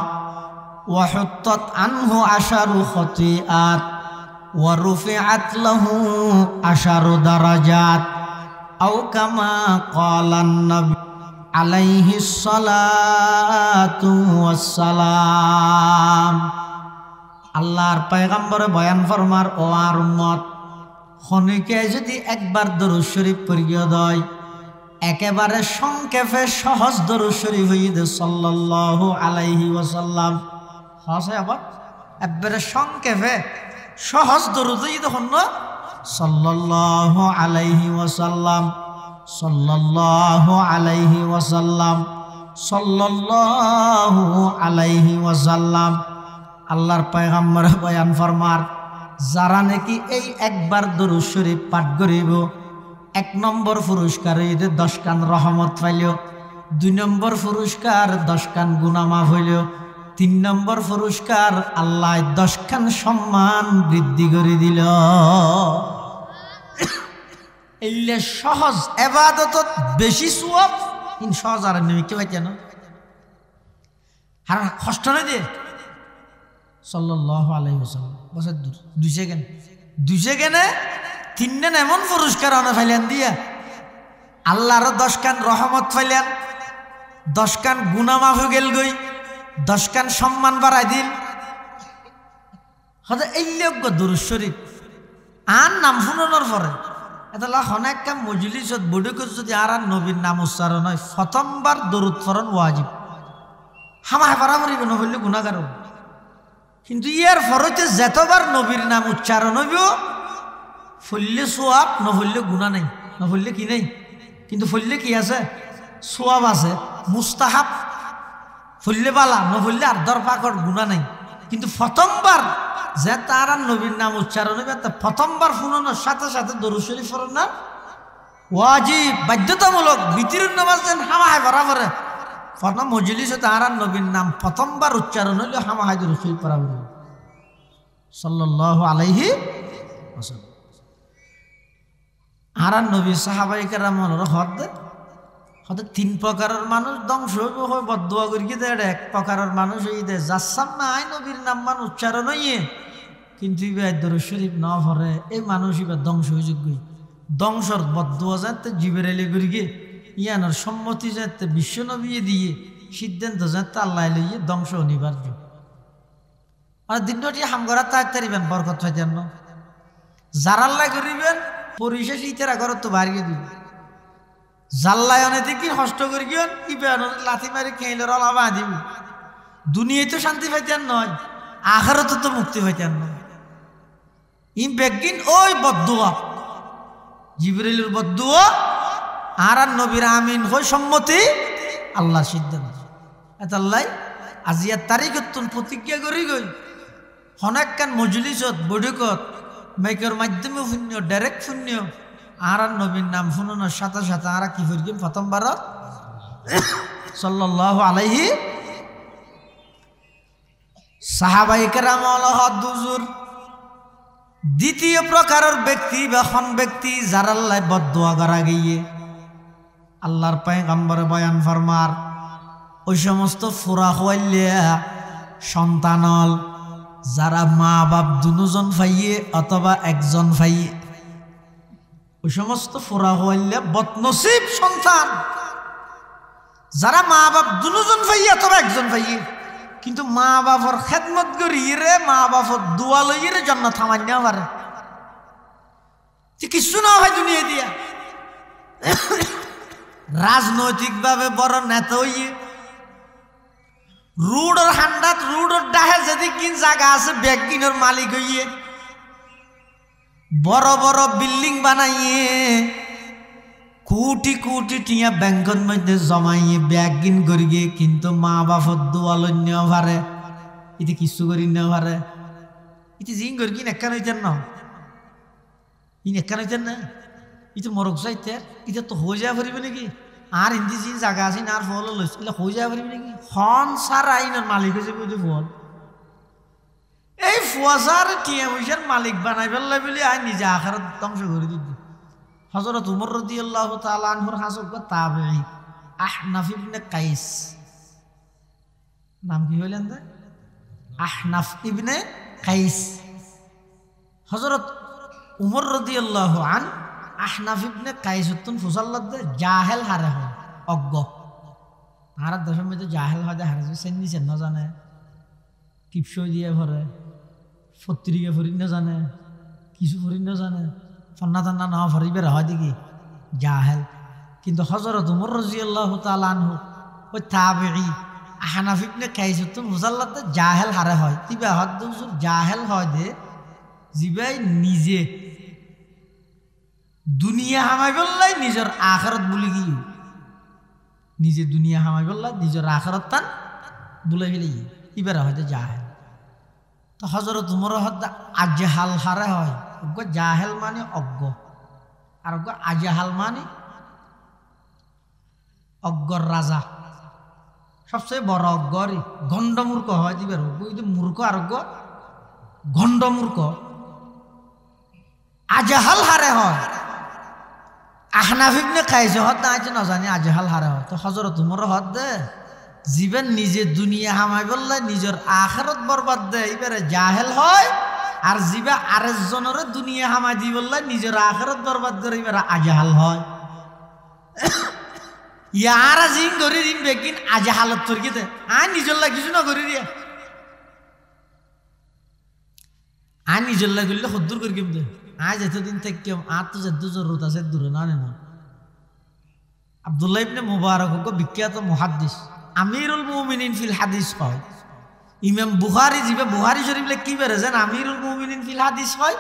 ওয়া হুত্তাত আনহু আশারু খতিআত ওয়া রুফিআত লাহু আশারু দারাজাত আও কামা ক্বালান নবী আলাইহি সালাতু ওয়াসসালাম আল্লাহর পয়গম্বরে বয়ান ফরমার ও আর উম্মত খনিকে যদি একবার দরুদ শরীফ পড়িয়া দেয় একেবারে সংক্ষেপে সহজ দরুদ শরীফ হইয়ে সাল্লাল্লাহু আলাইহি ওয়াসাল্লাম হসে আবার একবারে সংক্ষেপে সহজ দরুদ হইয়ে দেখুন না সাল্লাল্লাহু আলাইহি ওয়াসাল্লাম সাল্লাল্লাহু আলাইহি ওয়াসাল্লাম সাল্লাল্লাহু আলাইহি ওয়াসাল্লাম আল্লাহর পয়গম্বর বয়ান ফরমার যারা নাকি এই একবার দরুদ শরীফ পাঠ করিব 1 নম্বর পুরস্কার এদের 10 কান রহমত পাইল 2 নম্বর পুরস্কার 10 কান গুনাহ মাফ হইল 3 নম্বর পুরস্কার আল্লাহ 10 কান সম্মান বৃদ্ধি করে দিল এইলে সহজ ইবাদত বেশি সওয়াব ইন সহজ আর নেই কি পাইতে না আর কষ্ট না দিয়ে সাল্লাল্লাহু আলাইহি ওয়াসাল্লাম বসে 2 সেকেন্ডে 3 দিন এমন পুরস্কার আনা ফাইলেন দিয়া আল্লাহর 10 কান রহমত ফাইলেন 10 কান গুনাহ মাফ হয়ে গেল গই 10 কান সম্মান বাড়াই দিল হযরত এইলেক দরুদ শরীফ আর নাম শুনানোর পরে এটা অনেক কাম মজলিসত বড়কে যদি আর নবীর নাম উচ্চারণ হয় প্রথমবার দরুদ পড়ন ওয়াজিব হামায় পারামরি কোনো হইলে গুনাহগার কিন্তু ইয়ার ফরতে যতবার নবীর নাম উচ্চারণ হইব ফললে সোয়াব নহলে গুনাহ নাই নহলে কি নাই কিন্তু ফললে কি আছে সোয়াব আছে মুস্তাহাব ফুললে বালা নফুললে আর দর পাকড় গুণা নাই, কিন্তু প্রথমবার যে তার নবীর নাম উচ্চারণ হবে প্রথমবার শুনানোর সাথে সাথে দরুদ শরীফ পড়েন না ওয়াজিব বাধ্যতামূলক। বিতির নামাজ দেন হামাহায় বরাবর প্রথম মজলিসে তার নবীর নাম প্রথমবার উচ্চারণ হইলে হামাহায় দরুদ শরীফ পড়া হবে সাল্লাল্লাহু আলাইহি ওয়াসাল্লাম। আর নবী সাহাবায়ে কেরাম হতে তিন প্রকারের মানুষ ধ্বংস হইব হয় বদদুয়া করি কি দেয়। এক প্রকারের মানুষ হই দে যাচ্ছাম না আই নবীর নাম মান উচ্চারণ হইয়ে কিন্তু ইবার দরুদ শরীফ না পড়ে এই মানুষ ইবার ধ্বংস হয়ে যোগ্য। ধ্বংসর বদদুয়া যাতে জিবরাইলে করি গিয়ে ইয়ানোর সম্মতি যাতে বিশ্ব নবী দিয়ে সিদ্ধান্ত যাতে আল্লাহ লইয়ে ধ্বংস অনিবার্য। আর দিনটি হামগরা তাড়াতাড়িবেন বরকত হইতেন না যারা আল্লাহ করিবেন পরিশেষ ইতেরা ঘর তো বাড়িয়ে দিবেন। জাল্লায় অনেক কি কষ্ট করি গিয়ে ইবেন লাথি মারি খেলে রলা বাঁধিব। দুনিয়ায় তো শান্তি পাইতেন নয়, আখারতে তো মুক্তি পাইতেন নয়। ই বেগিন ওই বদদুয়া জিবরিলের বদদুয়া আর নবীর আমিন হই সম্মতি আল্লাহর সিদ্ধান্ত। এত আল্লাহ আজিয়ার তারিখত প্রতিজ্ঞা করি গই হনাক্কান মজলিসত বৈঠকত মাইকের মাধ্যমে শূন্য ডাইরেক্ট শূন্য আর নবীর নাম শুনানোর সাথে সাথে আর কি করি প্রথমবার সাল্লাল্লাহু আলাইহি সাহাবায়ে কেরাম দুজুর। দ্বিতীয় প্রকারের ব্যক্তি বা খন ব্যক্তি যার আল্লাহ বদদুয়া করা গিয়ে আল্লাহর পয়গম্বরে বয়ান ফরমার ওই সমস্ত ফুরা হইলিয়া সন্তানল যারা মা বাপ দুজন ফাইয়ে অথবা একজন ফাইয়ে ওই সমস্ত ফুরা হইলিয়া বদনসিব সন্তান যারা মা বাপ দুজন ফাইয়ে অথবা একজন ফাইয়ে কিন্তু মা বাপর খেদমত করিয়ে রে মা বাপর দোয়া লইয়ে রে জান্নাত থামান্য পারে কিছু না হয় দুনিয়া দিয়া। রাজনৈতিকভাবে বড় নেতা হইয়ে রুডর হান্ডাত রুডর ডাহে যদি কিন জায়গা আছে ব্যাগ কিনোর মালিক হইয়ে বড় বড় বিল্ডিং বানাইয়ে কোটি কোটি টিয়া ব্যাংকের মধ্যে জমাইয়ে ব্যাগ কিন করিয়ে কিন্তু মা বাপর দোয়া লইন্য পারে এতে কিছু করি না পারে এতে জিং করি কিন একান হইতেন না ইন একান হইতেন না ইতো মরক চাইতে এটা তো হয়ে যাওয়া পারিবে নাকি আর হিন্দি যে জায়গা আছে আর ফল লইলে হয়ে যাওয়া পারিবে নাকি হন সার আইনের মালিক হয়েছে বুঝি ফল এই ফুয়াশার টিয়া পয়সার মালিক বানাই ফেললে বলে আই নিজে আখারাত ধ্বংস করে দিত। হযরত উমর রাদিয়াল্লাহু তাআলা আনহুর হাসব তাবেঈ আহনাফ ইবনে কাইস নাম কি হইলেন দা আহনাফ ইবনে কাইস। হযরত উমর রাদিয়াল্লাহু আন আহনাফ ইবনে কাইস হতুন ফুসাল্লাদ জাহেল হারে হয় অজ্ঞ আর দেশের মধ্যে জাহেল হয় হারে সেন্নি সেন না জানে কিপসই দিয়ে ভরে পত্রিকা ফরি না জানে কিছু ফরি না জানে ফন্না টান্না না ফরিবের হয় দেখি জাহেল। কিন্তু হযরত উমর রাদিয়াল্লাহু তাআলা আনহু ওই তাবেঈ আহনাফ ইবনে কাইস হতুন ফুসাল্লাদ জাহেল হারে হয় তিবা হদ জাহেল হয় দে জিবাই নিজে দুনিয়া হামাই বললাই নিজের আখিরাত ভুলে গিয়ে নিজে দুনিয়া হামাই বললাই নিজের আখিরাত তান ভুলে গেলে এবারে হয়তো জাহেল। তো হযরত উমর হদ্দা আজহাল হারে হয় জাহেল মানে অজ্ঞ আর আজহাল মানে অজ্ঞর রাজা সবচেয়ে বড় অজ্ঞরই গণ্ডমূর্খ হয় দিবার মূর্খ আর গণ্ডমূর্খ আজহাল হারে হয়। আহনাফ ইবনে কাইস হদ না আছে না জানি আজহাল হারে হয়। তো হযরত উমর হদ দে জীবন নিজে দুনিয়া হামাই বললে নিজের আখিরাত বরবাদ দে এবারে জাহেল হয় আর জীবা আরেকজনের দুনিয়া হামাই দি বললে নিজের আখিরাত বরবাদ করে এবারে আজহাল হয়। ইয়ারা জিং করে দিন বেকিন আজহালত তরকি দে আই নিজের লাগে কিছু না করে দিয়া আই নিজের লাগে করলে সদ্দুর করি কেম দে আজ এতদিন থেকে আর তো যে জরুরত আছে দূরে না না। আব্দুল্লাহ ইবনে মুবারক বিখ্যাত মুহাদ্দিস আমিরুল মুমিনিন ফিল হাদিস হয়। ইমাম বুখারী জিবে বুখারী শরীফ লে কি বেরেছেন আমিরুল মুমিনিন ফিল হাদিস হয়।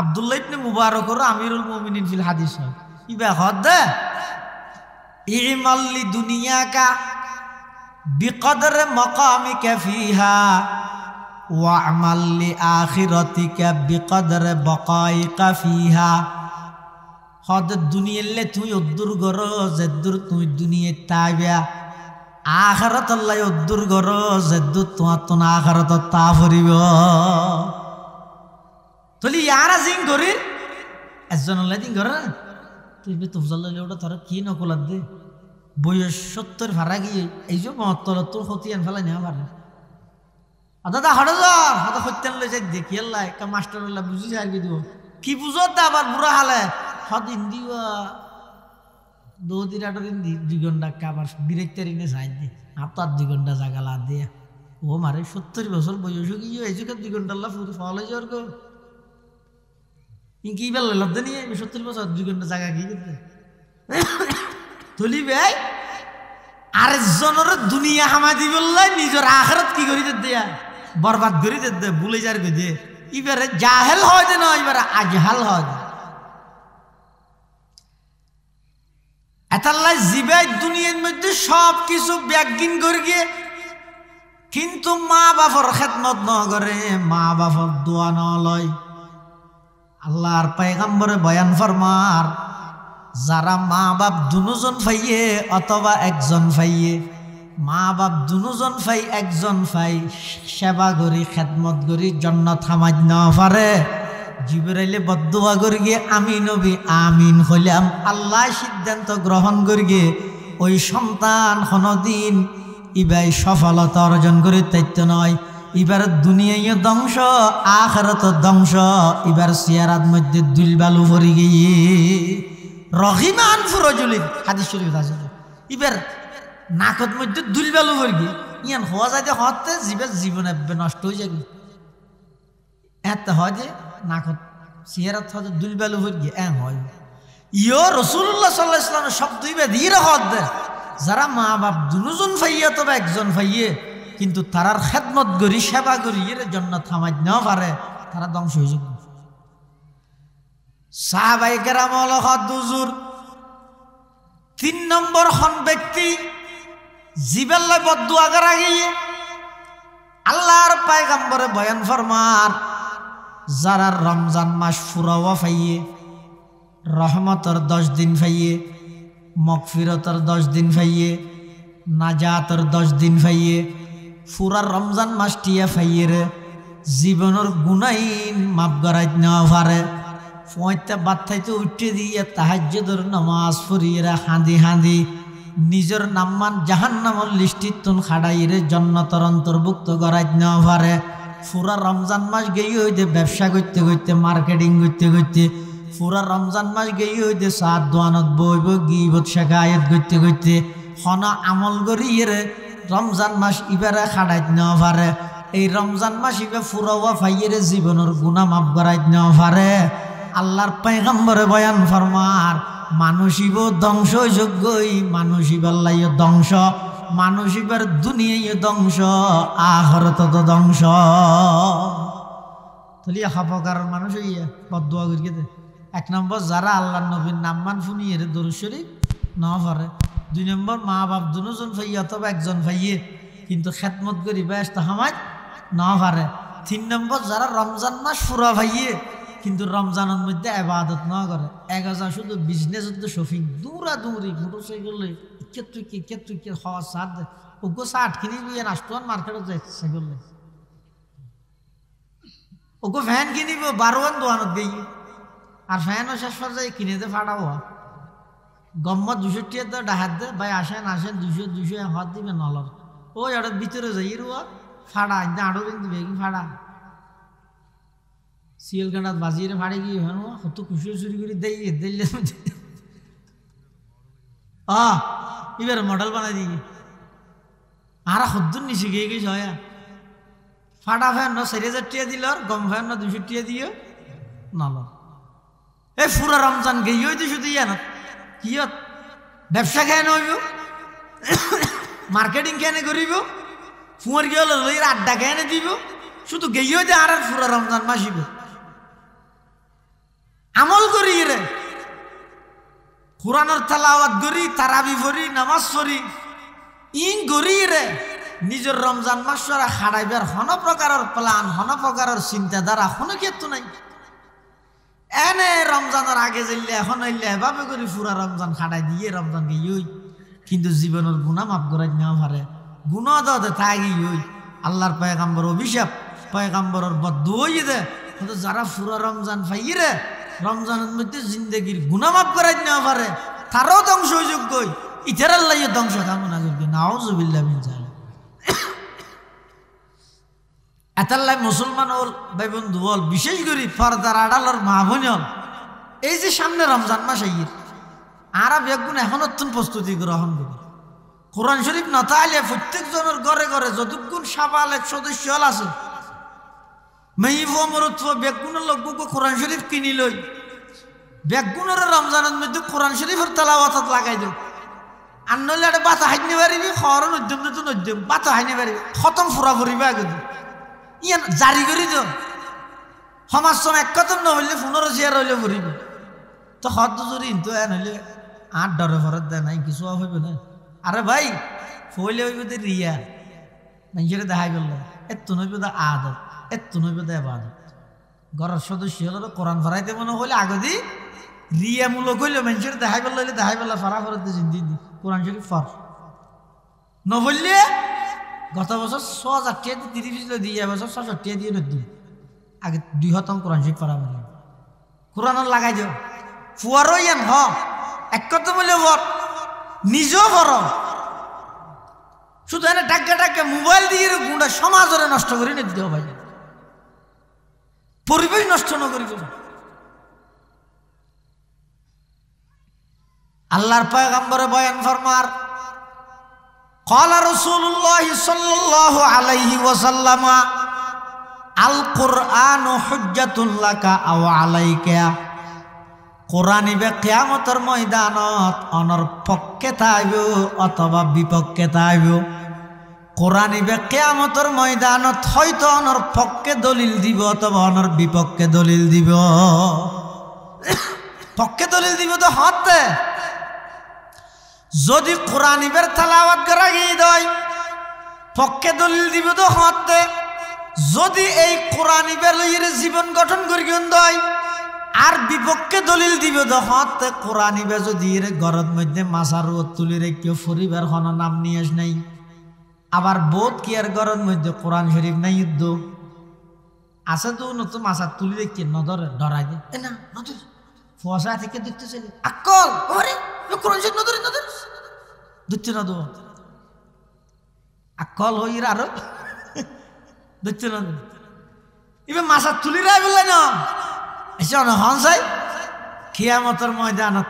আব্দুল্লাহ ইবনে মুবারকর আমিরুল মুমিনিন ফিল হাদিস হয়। ইবা হদ ইমাল্লি দুনিয়াকা বিকদর মাকামিকা ফিহা ওয়া'মাল লিআখিরাতিকা বিকদর বাকাইকা ফিহা। হদ দুনিয়ালে তুই উদ্দুর গর যেদুর তুই দুনিয়া তাইবা, আখিরাত আল্লাহ উদ্দুর গর যেদুর তোমার তো আখিরাত তা ফরিব। তলি ইয়ারা জিং গরির একজন আল্লাহ দিন গর তুই বে তুফজাল ওটা তোর কি নকলাত দে বয়স 70 ভাড়া গিয়ে এই যে মহত্তর তোর হতিয়ান ফেলাই না পারে। দাদা হঠাৎ হঠাৎ হত্যান লই যাই দেখি আল্লাহ একটা মাস্টার আল্লাহ বুঝি যাই দিব কি বুঝত আবার বুড়া হালে হদ ইন্দি দৌদির আটর ইন্দি 2 ঘন্টা আবার বিরেক্তার ইনে যাই দি আপনার 2 ঘন্টা জাগালা দিয়ে ও মারে 70 বছর বয়স গিয়ে এই যে 2 ঘন্টা আল্লাহ ফুল ফলে যাওয়ার গো কি বেল লদ্দে নিয়ে 70 বছর 2 ঘন্টা জায়গা কি করতে তুলি ভাই আরেকজনের দুনিয়া হামা দি বললে নিজের আখিরাত কি করি দেয়া বরবাদ করি দে ভুলে যার গে দে এবারে জাহেল হয় যে না এবারে আজহাল হয় এতাল্লাহ জিবাই দুনিয়ার মধ্যে সব কিছু ব্যাগিন করে গিয়ে কিন্তু মা বাপর খেদমত ন করে মা বাপর দোয়া ন লয়। আল্লাহর পয়গম্বরে বয়ান ফরমার যারা মা বাপ দুজন ফাইয়ে অথবা একজন ফাইয়ে মা বাপ দুজন ফাই একজন ফাই সেবা করি খেদমত করি জান্নাত হামাজ না পারে জিবরাইলে বদদুয়া করি গিয়ে আমি নবী আমিন হইলাম আল্লাহ সিদ্ধান্ত গ্রহণ করি গিয়ে ওই সন্তান কোনদিন ইবাই সফলতা অর্জন করে তাইত নয় এবার দুনিয়ায় ধ্বংস আখিরাত ধ্বংস এবার সিয়ারাত মধ্যে দুলবালু ভরি গিয়ে রহিমান ফুরজুলিন হাদিস শরীফ আছে এবার নাকত মধ্যে দুলবালু ভরি গিয়ে ইয়ান হওয়া যায় যে হতে জীবনে নষ্ট হয়ে যাবে এত হয় যে নাকত সিয়ারাত হতে দুলবালু ভরি গিয়ে হয় ইয়ো রাসূলুল্লাহ সাল্লাল্লাহু আলাইহি ওয়াসাল্লামের শব্দ ইবে দিয়ে হদ দে যারা মা বাপ দুজন ফাইয়া তবে একজন ফাইয়ে কিন্তু তারার খেদমত করি সেবা করি এর জন্য থামাই না পারে তারা ধ্বংস হয়ে যাবে। সাহাবায়ে কেরাম হল হুজুর 3 নম্বর হন ব্যক্তি জিবেল্লাহ বদদুয়া করা গিয়ে আল্লাহর পয়গম্বরে বয়ান ফরমার যারা রমজান মাস ফুরাওয়া ফাইয়ে রহমতের 10 দিন ফাইয়ে মাগফিরাতের 10 দিন ফাইয়ে নাজাতের 10 দিন ফাইয়ে পুরা রমজান মাসটিয়া ফাইয়ে জীবনের গুনাইন মাপ গড়াইত নেওয়া পারে পয়টা বাত্থাইতে উঠে দিয়ে তাহাজ্জুদের নামাজ পড়িয়ে হাঁদি হাঁদি নিজের নামমান জাহান্নামের লিস্টিত তুন খাড়াইরে জান্নাতের অন্তর্ভুক্ত গড়াইত নেওয়া পারে পুরা রমজান মাস গেই হইতে ব্যবসা করতে করতে মার্কেটিং করতে করতে পুরা রমজান মাস গেই হইতে সাত দোয়ানত বইব গিবত শেখায়ত করতে করতে হন আমল করিয়ে রমজান মাস ইবারে খাড়াইত নেওয়া পারে এই রমজান মাস ইবে ফুরাওয়া ফাইয়ের জীবনের গুনাহ মাফ করাইত নেওয়া পারে। আল্লাহর পয়গম্বরে বয়ান ফরমার মানুষ ইব ধ্বংস যোগ্যই মানুষ ইবাল্লাই ধ্বংস মানুষ ইবার দুনিয়ায় ধ্বংস আখিরাত তো ধ্বংস। তাহলে হাফকার মানুষ হইয়া বদদুয়া করি 1 নম্বর যারা আল্লাহর নবীর নামমান শুনিয়ে দরুদ শরীফ না পারে 2 নম্বর মা বাপ দুজন ফাইয়া অথবা একজন ফাইয়ে কিন্তু খেদমত করি ব্যস্ত হামাজ না পারে 3 নম্বর যারা রমজান মাস পুরা ফাইয়ে কিন্তু রমজানের মধ্যে ইবাদত না করে 1000 শুধু বিজনেস শপিং দৌড়া দৌড়ি মোটরসাইকেল তুই কে হওয়া সার ওগো 60 কিনে নিয়ে রাষ্ট্রন মার্কেটে যাচ্ছে বললে ওগো ফ্যান কিনিব 12 দোয়ানত গই আর ফ্যানও শেষ পর যায় কিনে দে ফাটাও গম্মত 200 টাকা দাও ডাহাত দে ভাই আসেন 200 হাত দিবে নলর ওই ওটার ভিতরে যাই রুয়া ফাড়া আড়ো দিবে কি ফাড়া সিএল কান্ডাত বাজিয়ে ফাড়ে গিয়ে হেন কত খুশি চুরি করে দিলে এবার মডেল বানাই দিই আর সদ্দুর নিচে গিয়ে গেছে হয় ফাটা ফ্যান 4000 টাকা দিল আর গম ফ্যান 200 টাকা দিয়ে নলর এই পুরা রমজান গেই হইতে শুধু ইয়া কি ব্যবসা কেন হইব মার্কেটিং কেন করিব ফুয়ার গিয়ে লইয়ের আড্ডা কেন দিব শুধু গেই হইতে আর পুরা রমজান মাসিব আমল করি রে কোরআনের তেলাওয়াত করি তারাবি পড়ি নামাজ পড়ি ইং গরিরে নিজের রমজান মাসরা হারাইবার হন প্রকারের প্লান হন প্রকারের চিন্তাধারা হন ক্ষেত্র নাই এনে রমজানের আগে যাইলে এখন আইলে এভাবে করে পুরা রমজান খাটাই দিয়ে রমজান গিয়ে কিন্তু জীবনের গুণা মাফ করাই নেওয়া পারে গুণা দে তাই গিয়ে আল্লাহর পয়গাম্বর অভিশাপ পয়গাম্বরের বদুই দে যারা পুরা রমজান পাইরে রমজানের মধ্যে জিন্দগির গুণা মাফ করাই নেওয়া পারে তারও ধ্বংস যোগ্য ইতার আল্লাহ ধ্বংস কামনা করবে নাউজুবিল্লাহ মিন জালিক এতাল্লাই মুসলমান হল ভাই বন্ধু বল বিশেষ করে পর্দার আড়ালর মা বোন হল এই যে সামনে রমজান মাস আইয়ের আর বেগুন এখন অত্যন্ত প্রস্তুতি গ্রহণ করি কোরআন শরীফ নতা আলিয়া প্রত্যেক জনের ঘরে ঘরে যতক্ষণ সাবাল এক সদস্য হল আছে মেইব মরুৎ বেগুনের লোককে কোরআন শরীফ কিনি লই বেগুনের রমজানের মধ্যে কোরআন শরীফের তেলাওয়াত লাগাই দেব আর নইলে একটা বাতা হাইনি পারিবি খর নদ্যম নতুন নদ্যম বাতা হাইনি পারিবি খতম ফুরা ফুরিবে আগে ইয়ান জারি করি তো সমাজ এক খতম নহলে 15 চেয়ার হইলে ফুরিব তো হদ জুরি কিন্তু এন হইলে 8 ডরে ফরত দেয় নাই কিছু হইবে না আরে ভাই ফইলে হইবে দে রিয়া নিজের দেখাই গেল এত নইবে দা আদত এত নইবে দা ইবাদত ঘরের সদস্য হলো কোরআন ফরাইতে মনে হইলে আগে দি রিয়া মূলক হইলে মানুষের দেখাই গেল হইলে দেখাই গেল ফারা ফরত দিয়ে জিন্দি কোরআন শরীফ ফর নবললে গত বছর 6000 টাকা 30 দিয়ে বছর 600 টাকা দিয়ে নতুন আগে 200 কোরআন শরীফ পড়া বলে কোরআন লাগাই দিও ফুয়ারও ইয়ান হ এক কথা বলে বল নিজেও বড় শুধু এনে ডাক্কা ডাক্কা মোবাইল দিয়ে গুঁড়া সমাজরে নষ্ট করে নিতে দিও ভাই পরিবেশ নষ্ট না করি আল্লাহর পয়গম্বরে বয়ান ফরমার قال رسول الله صلى الله عليه وسلم القرآن حجة لك أو عليك কোরআন ইবে কিয়ামতের ময়দানত অনর পক্ষে থাইব অথবা বিপক্ষে থাইব কোরআন ইবে কিয়ামতের ময়দানত হয়তো অনর পক্ষে দলিল দিব অথবা অনর বিপক্ষে দলিল দিব পক্ষে দলিল দিব তো হতে যদি কোরআন ইবের তেলাওয়াত করা গিয়ে দেয় পক্ষে দলিল দিব তো হতে যদি এই কোরআন ইবের লইয়ের জীবন গঠন করি দেয় আর বিপক্ষে দলিল দিব তো হতে কোরআন ইবে যদি এর ঘরের মধ্যে মাসার তুলি রেখে পরিবার হন নাম নিয়ে আস নাই আবার বোধ কি আর ঘরের মধ্যে কোরআন শরীফ নাই যুদ্ধ আছে তো নতুন মাসার তুলি রেখে নদরে ডরাই দে এ না নদর ফসা থেকে দেখতে চাই আকল ওরে কোরআন শরীফ নদরে নদর দেখতে না দো আকল হই আরো দেখতে না এবার মাসার তুলি রায় বললে না এসে হন চাই কিয়ামতের ময়দানত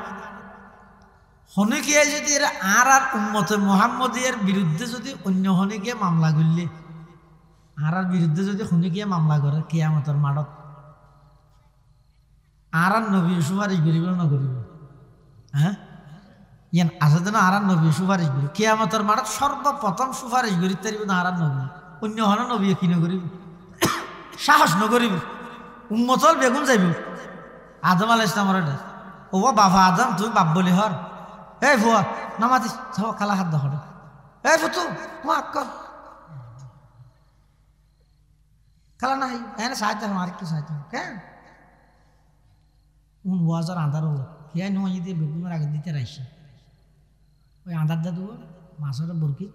হনে গিয়ে যদি এরা আর উম্মতে মুহাম্মদের বিরুদ্ধে যদি অন্য হনে গিয়ে মামলা করলে আর বিরুদ্ধে যদি হনে গিয়ে মামলা করে কিয়ামতের মাঠত আর নবী সুপারিশ করিব না করিব হ্যাঁ ইয়ান আছে না আর নবী সুপারিশ করি কিয়ামতের মাঠত সর্বপ্রথম সুপারিশ করি তারিব না আর নবী অন্য হন নবী কি নকরিব সাহস নকরিব উম্মতল বেগুন যাইব আদম আলাইহিস সালামের ও বাবা আদম তুই বাপ বলি হর এই ভুয়া নামাতিস যাও খালা হাত ধরে এই ফুতু মা কর খালা নাই এনে সাহায্য আমার একটু সাহায্য কেন উন ওয়াজার আন্ধার হলো কে নয় দিয়ে বেগুনের আগে দিতে রাইছে ওই আন্ধার দা দেবো মাছের বরকি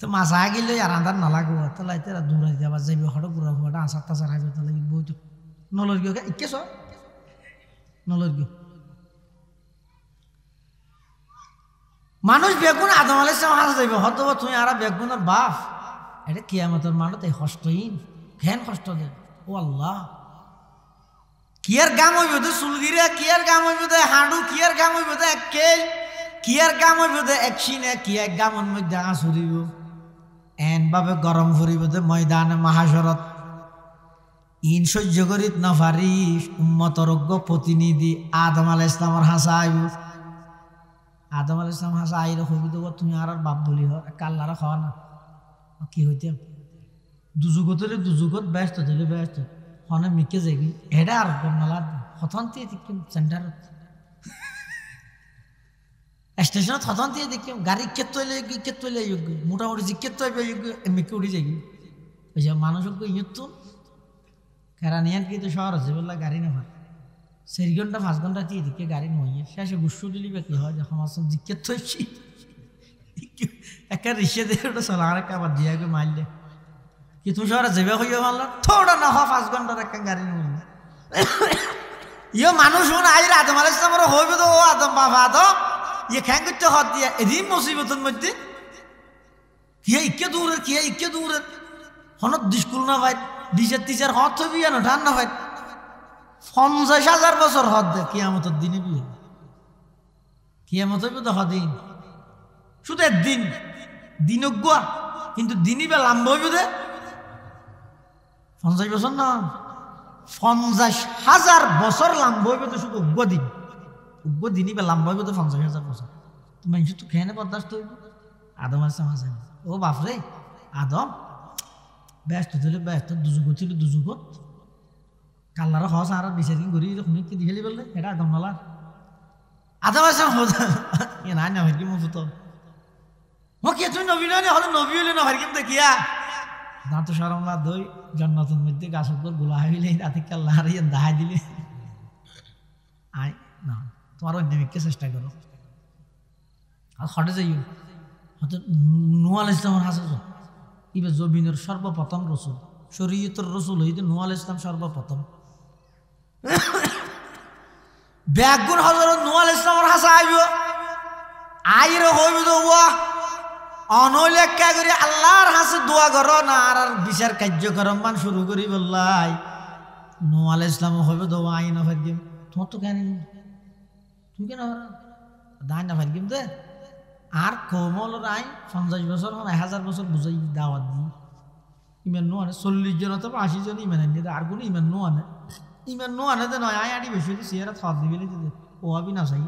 তো মাছ আগে গেলে আর আন্ধার না লাগবো তাহলে এতে দূরে যাবার যাইবে হঠাৎ ঘুরা ফুয়াটা আসার টাসার আসবে তাহলে বই তো নলর গিয়ে ইকেছ নলর গিয়ে মানুষ বেগুন আদম আলাইহিস সালাম হাসা যাইবে হয়তো তুই আর বেগুনের বাপ এটা কিয়ামতের মানুষ এই কষ্টহীন ঘেন কষ্ট দে ও আল্লাহ কিয়ার গাম হইব তো চুলগিরা কিয়ার গাম হইব তো হাঁডু কিয়ার গাম হইব তো এক কেল কিয়ার গাম হইব তো এক সিনে কিয়ার গামর মধ্যে আঁচুরিব এন ভাবে গরম ফুরিব তো ময়দানে মাহাসরত ইন সহ্য করিত না পারি উম্মতরজ্ঞ প্রতিনিধি আদম আলাইহিস সালামের হাসা আইব আদম আলাইহিস সালাম হাসা আইরে হইব তো তুমি আর বাপ বলি হর কাল্লারা খাওয়া না কি হইতে দুজুগতরে দুজুগত ব্যস্ত দিলে ব্যস্ত হনে মিকে যাবি এটা আর নালা হতন্তি সেন্টার স্টেশনত হতন দিয়ে দেখি গাড়ি কে তৈলে মোটামুটি যে কে তৈবে এমনি উঠে যাই ওই যে মানুষক ইয়তুন কেরানিয়ান কিন্তু শহর আছে বললা গাড়ি নেওয়ার 4 ঘন্টা 5 ঘন্টা দিয়ে দিকে গাড়ি নইয়ে শেষে গুসু দিলি বা কি হয় যখন আসন জিজ্ঞেস থইছি একটা রিক্সা দিয়ে ওটা চলা আর একটা আবার দিয়ে মারলে কি তুমি শহরে যাবে হইয়া মারল থোড়া না হয় 5 ঘন্টার একটা গাড়ি নইয়ে ইয়ে মানুষ শুন আইর আদম আলাইহিস সালামের হইবে তো ও আদম বাবা আদম ইয়ে খ্যাং করতে হাত দিয়া এদিন মুসিবতের মধ্যে কিয়া ইকে দূরে হনত স্কুল না ভাই টিচার হত হবি না ঠান না ভাই 50,000 বছর হদ দে কিয়ামতের দিনে বিয়ে কিয়ামত হইবে তো হদিন শুধু একদিন দিনজ্ঞা কিন্তু দিনই বা লাম্ব হইবে দে 50 বছর না 50,000 বছর লাম্ব হইবে তো শুধু উগ্র দিনই বা লাম্ব হইবে তো 50,000 বছর তুমি তো খেয়ে বরদাস্ত হইব আদম আসলাম হাসান ও বাপরে আদম ব্যস্ত ছিল ব্যস্ত দুজুগত ছিল দুজুগত কাল্লার হস আর বিচারি ঘুরি শুনি কি দিখালি বললে এটা আদম নালার আদম আসলাম না না ভাই কি মো ফুতো ও কে তুই নবী নয় হলো নবী হইলে না ভাই কিন্তু দেখিয়া দাঁত সরমলা দই জন্নতের মধ্যে গাছ উপর গোলা হইলে রাতে কাল্লা হারিয়ে দাহাই দিলে আয় না তোমার অন্যমিককে চেষ্টা করো আর হটে যাইও হয়তো নূহ আলাইহিস সালামের হাসে ইবে জমিনের সর্বপ্রথম রসুল শরীয়তের রসুল হইতে নূহ আলাইহিস সালাম সর্বপ্রথম ব্যাগুন হযরত নূহ আলাইহিস সালামের হাসে আইব আইরে হইবে তো ওয়া অনলে কা করে আল্লাহর হাসে দোয়া করো না আর বিচার কার্যক্রম মান শুরু করি বললাই নূহ আলাইহিস সালাম হইবে তো আই না ফারগিম তোমার তো কেন তুমি কেন দাই না ফারগিম দে আর কোমল রায় 50 বছর 1000 বছর বুঝাই দাওয়াত দিই ইমান নো আনে 40 জন অথবা 80 জন ইমান আনে আর কোনো ইমান নো আনে তো নয় আয় আড়ি বেশি সিয়ারা থাপ দিবি দিতে ও আবি না চাই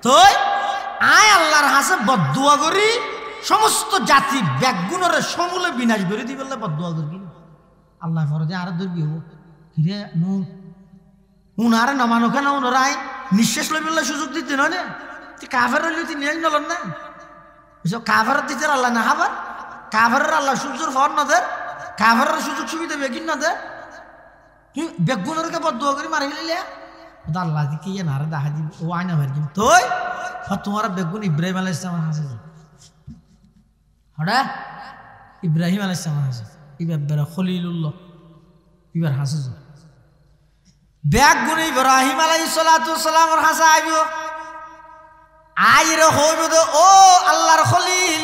তো আয় আল্লাহর হাসে বদদুয়া করি সমস্ত জাতি ব্যাগুণের সমূলে বিনাশ করে দি বললে বদদুয়া করি আল্লাহ ফরজে আর ধরবি ও কিরে নু উনারে নমানো কেন উনারাই নিঃশ্বাস লই বললে সুযোগ দিতে নয় না তুই কাফের হইলে তুই নিয়ে নলন না বুঝছো কাফের দিতে আল্লাহ না হাবার কাফের আল্লাহ সূর্যের ফর না দে কাফের সুযোগ সুবিধা বেগিন না দে তুই বেগুনেরকে বদদুয়া করি মারি ফেলিলে আল্লাহ দিকে ইয়ে নারে দেখা দিবি ও আয়না ভাই কিন্তু তোই তোমার বেগুন ইব্রাহিম আলাইহিস সালাম হাসে হড়া ইব্রাহিম আলাইহিস সালাম হাসে ইবার খলিলুল্লাহ ইবার হাসে বেগুন ইব্রাহিম আলাইহিস সালাতু সালামের হাসে আইব আইরে হইবে তো ও আল্লাহর খলিল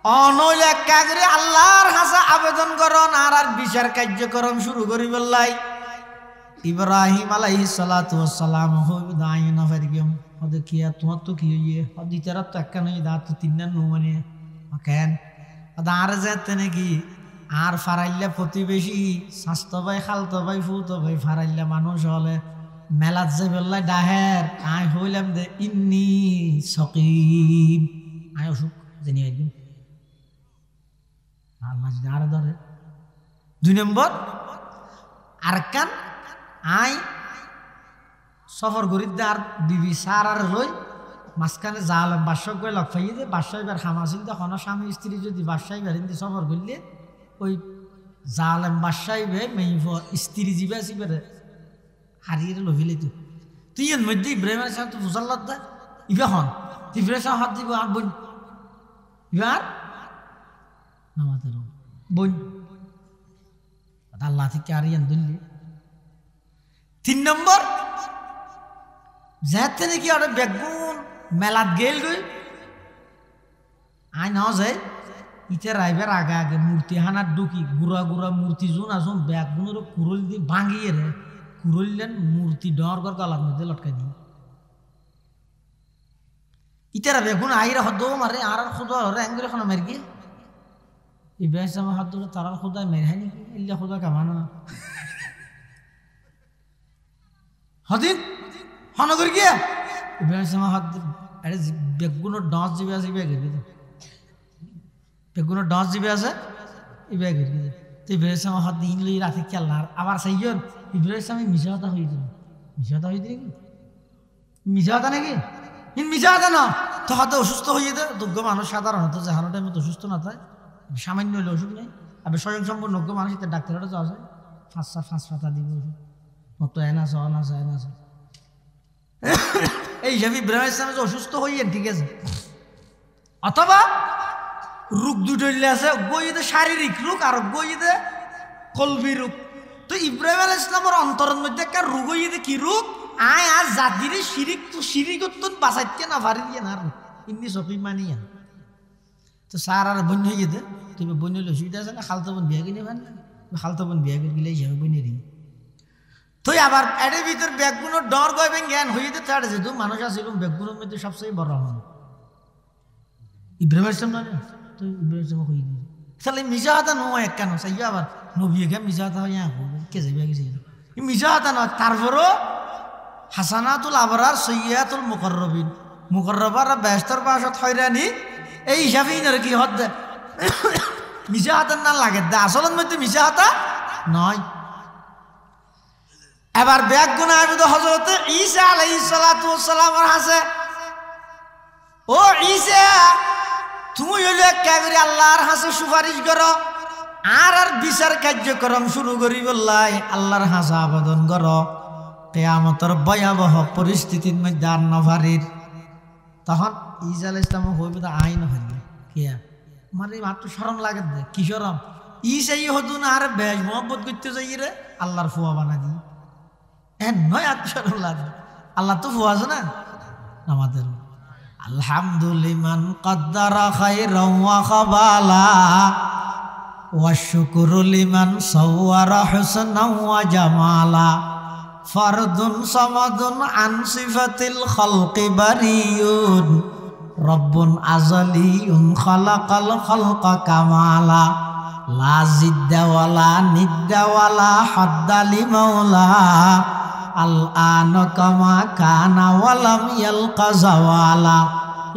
অনইলে কাগরে আল্লাহর হাসে আবেদন করন আর বিচার কার্যক্রম শুরু করি বললাই ইব্রাহিম আলাইহিস সালাতু ওয়াসসালাম হইবে দাইনা ফারগিম ওদের কি তোমার তো কি হইয়ে দিতারা তো একটা নই দা তো তিন না নো মানে কেন আর যেতে নাকি আর ফারাইল্লা প্রতিবেশী স্বাস্থ্য ভাই খালতো ভাই ফুতো ভাই ফারাইল্লা মানুষ হলে মেলাত যে বললাই ডাহের আই হইলাম দে ইন্নি সকিম আই অসুখ জেনে একদিন আল্লাহ যদি আর ধরে 2 নম্বর আর কান আই সফর করিতে আর বিবি সার আর রই মাঝখানে জাল বাদশাহ করে লক পাইয়ে দে বাদশাহ এবার খামাছিল তখন স্বামী স্ত্রী যদি বাদশাহ বেরিয়ে সফর করলে ওই জালেম বাদশাহ মেয়ে স্ত্রী জিবে আসি বেড়ে হারিয়ে লভিলে তুই এর মধ্যে ইব্রাহিমের সাথে ফুসাল্লাদ দে ইবে হন ইব্রাহিম সাহেব হাত দিব আর বোন ইবার নামাতে বোন আল্লাহ থেকে আর ইয়ান দিল্লি 3 নম্বর যেতে নাকি আর বেগুন মেলাত গেল গই আই নাও যায় ইতে রাইবার আগে আগে মূর্তি হানার ঢুকি গুড়া গুড়া মূর্তি জোন আসুন বেগুনের কুরল দিয়ে ভাঙিয়ে রে কুরলেন মূর্তি ডর কর গলার মধ্যে লটকাই দিই ইতারা বেগুন আইরা হদ মারে আর খুদা র্যাঙ্গুল এখন মেরে গিয়ে ইব্রাহিম সাহেব হাত ধরে তারা খুদা মেরে হয় নাকি ইল্লা খুদা কামানো হদিন হনগর গিয়া ইব্রাহিম সাহেব হাত আরে বেগুনের ডাঁচ জিবে আছে বেগুনের ডাঁচ জিবে আছে তো ইব্রাহিম সাহেব হাত দিন লই রাতে খেলনার আবার সেইজন ইব্রাহিম সাহেব মিশা কথা হয়ে যাবে মিশা কথা হয়ে নাকি মিশা কথা নাকি মিশা কথা না তো হয়তো অসুস্থ হয়ে যেতে যোগ্য মানুষ সাধারণত যে হানো টাইমে তো অসুস্থ না থাকে সামান্য হলে ওষুধ নেই আবার স্বয়ং সম্পূর্ণ যোগ্য মানুষ ডাক্তারটা যাওয়া যায় ফাঁস পাতা দিব ওষুধ মতো এনাছে অনাছে এনাছে এই হিসাবে ইব্রাহিম ইসলাম যে অসুস্থ হইয়েন ঠিক আছে অথবা রোগ দুটো আছে গইতে শারীরিক রোগ আর গইতে কলবি রোগ তো ইব্রাহিম আলাইহিস সালামের অন্তরের মধ্যে একটা রোগ হইতে কি রোগ আয় আর জাতিরে শিরিক তো শিরিকত্তন বাঁচাইতে না পারি দিয়ে না ইন্নি সফি মানিয়া তো স্যার আর বন্য হয়ে যেতে তুমি বন্য হলে অসুবিধা আছে না খালতো বোন বিয়া কিনে ভান খালতো বোন বিয়া করে গেলে হিসাবে বন্যেরই তো আবার এর ভিতর ব্যাগগুলোর ডর গয়বেন জ্ঞান হয়ে যেতে ছাড়ে যেহেতু মানুষ আসছিল ব্যাগগুলোর মধ্যে সবচেয়ে বড় হন ইব্রাহিম ইসলাম না তো ইব্রাহিম ইসলাম হয়ে দিয়ে তাহলে মিশা হাতা নয় এক কেন চাই আবার নবী এখানে মিশা হাতা হয় কে যাবে গেছে মিশা হাতা নয় তারপরও হাসানাতুল আবরার সৈয়াতুল মুকররবিন মুকররবারা ব্যস্তর পাশত হয়রানি এই হিসাবে ইনারে কি হদ দেয় মিশা হাতার না লাগে দে আসলের মধ্যে মিশা হাতা নয় এবার ব্যাগ গুণা আবিদ হজরতে ঈসা আলাইহিস সালাতু ওয়াস সালামের হাসে ও ঈসা তুমি হইলে একেবারে আল্লাহর হাসে সুপারিশ করো আর বিচার কার্যক্রম শুরু করি বললাই আল্লাহর হাসা আবেদন করো কিয়ামতের ভয়াবহ পরিস্থিতির মধ্যে আর নভারির তখন ঈসা আলাইহিস সালাম হইবে তো আইন হইবে কিয়া মানে মাত্র শরম লাগে দে কি শরম ঈসাই হদুন আর বেশ মোহাম্মত করতে যাই রে আল্লাহর ফুয়া বানা দি নয় আত্মশরম লাগে আল্লাহ তো ফুয়া আছে না আমাদের আলহামদুলিমান কদ্দারা খায়রান ওয়া খাবালা ওয়া শুকরু লিমান সাওয়ারা হুসনান ওয়া জামালা ফারদুন সামাদুন আন সিফাতিল খালকি বারিয়ুন রব্বুন আযালিয়ুন খালাকাল খালকা কামালা লা জিদ্দা ওয়ালা নিদ্দা ওয়ালা হাদ্দা লিমাওলা আল আন কামা কানা ওয়ালাম ইয়ালকা জাওয়ালা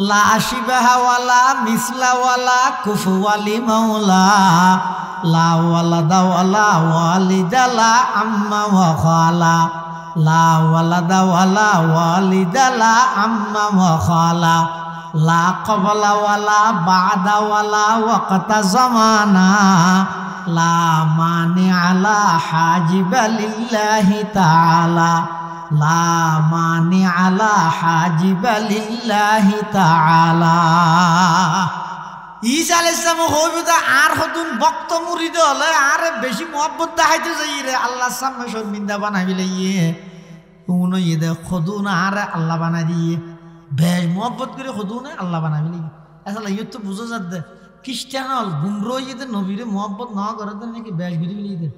লা শিবাহা ওয়ালা মিসলা ওয়ালা কুফুয়া লিমাওলা লা ওয়ালাদা ওয়ালা ওয়ালিদা লা আম্মা ওয়া খালা লা ওয়ালাদা ওয়ালা ওয়ালিদা লা আম্মা ওয়া খালা লা ক্বাবলা ওয়ালা বা'দা ওয়ালা ওয়াক্তা জামানা লা মানিআ লা হাজিবা লিল্লাহি তাআলা লা মানিআ লা হাজিবা লিল্লাহি তাআলা ঈসা আলাইহিস সালাম হইবে আর হতুন ভক্ত মুরিদ হলে আর বেশি মহব্বত দেখাইতে যাই রে আল্লাহর সামনে শর্মিন্দা বানাবি লইয়ে কোন ইদে খদুন আর আল্লাহ বানাই দিয়ে বেশ মহব্বত করে খদুন আল্লাহ বানাবি লইয়ে আসলে ইয়ে তো বুঝা যাচ্ছে খ্রিস্টান হল গুমরো ইয়েতে নবীরে মহব্বত না করে দেন নাকি বেশ বিধি বিলিয়ে দেন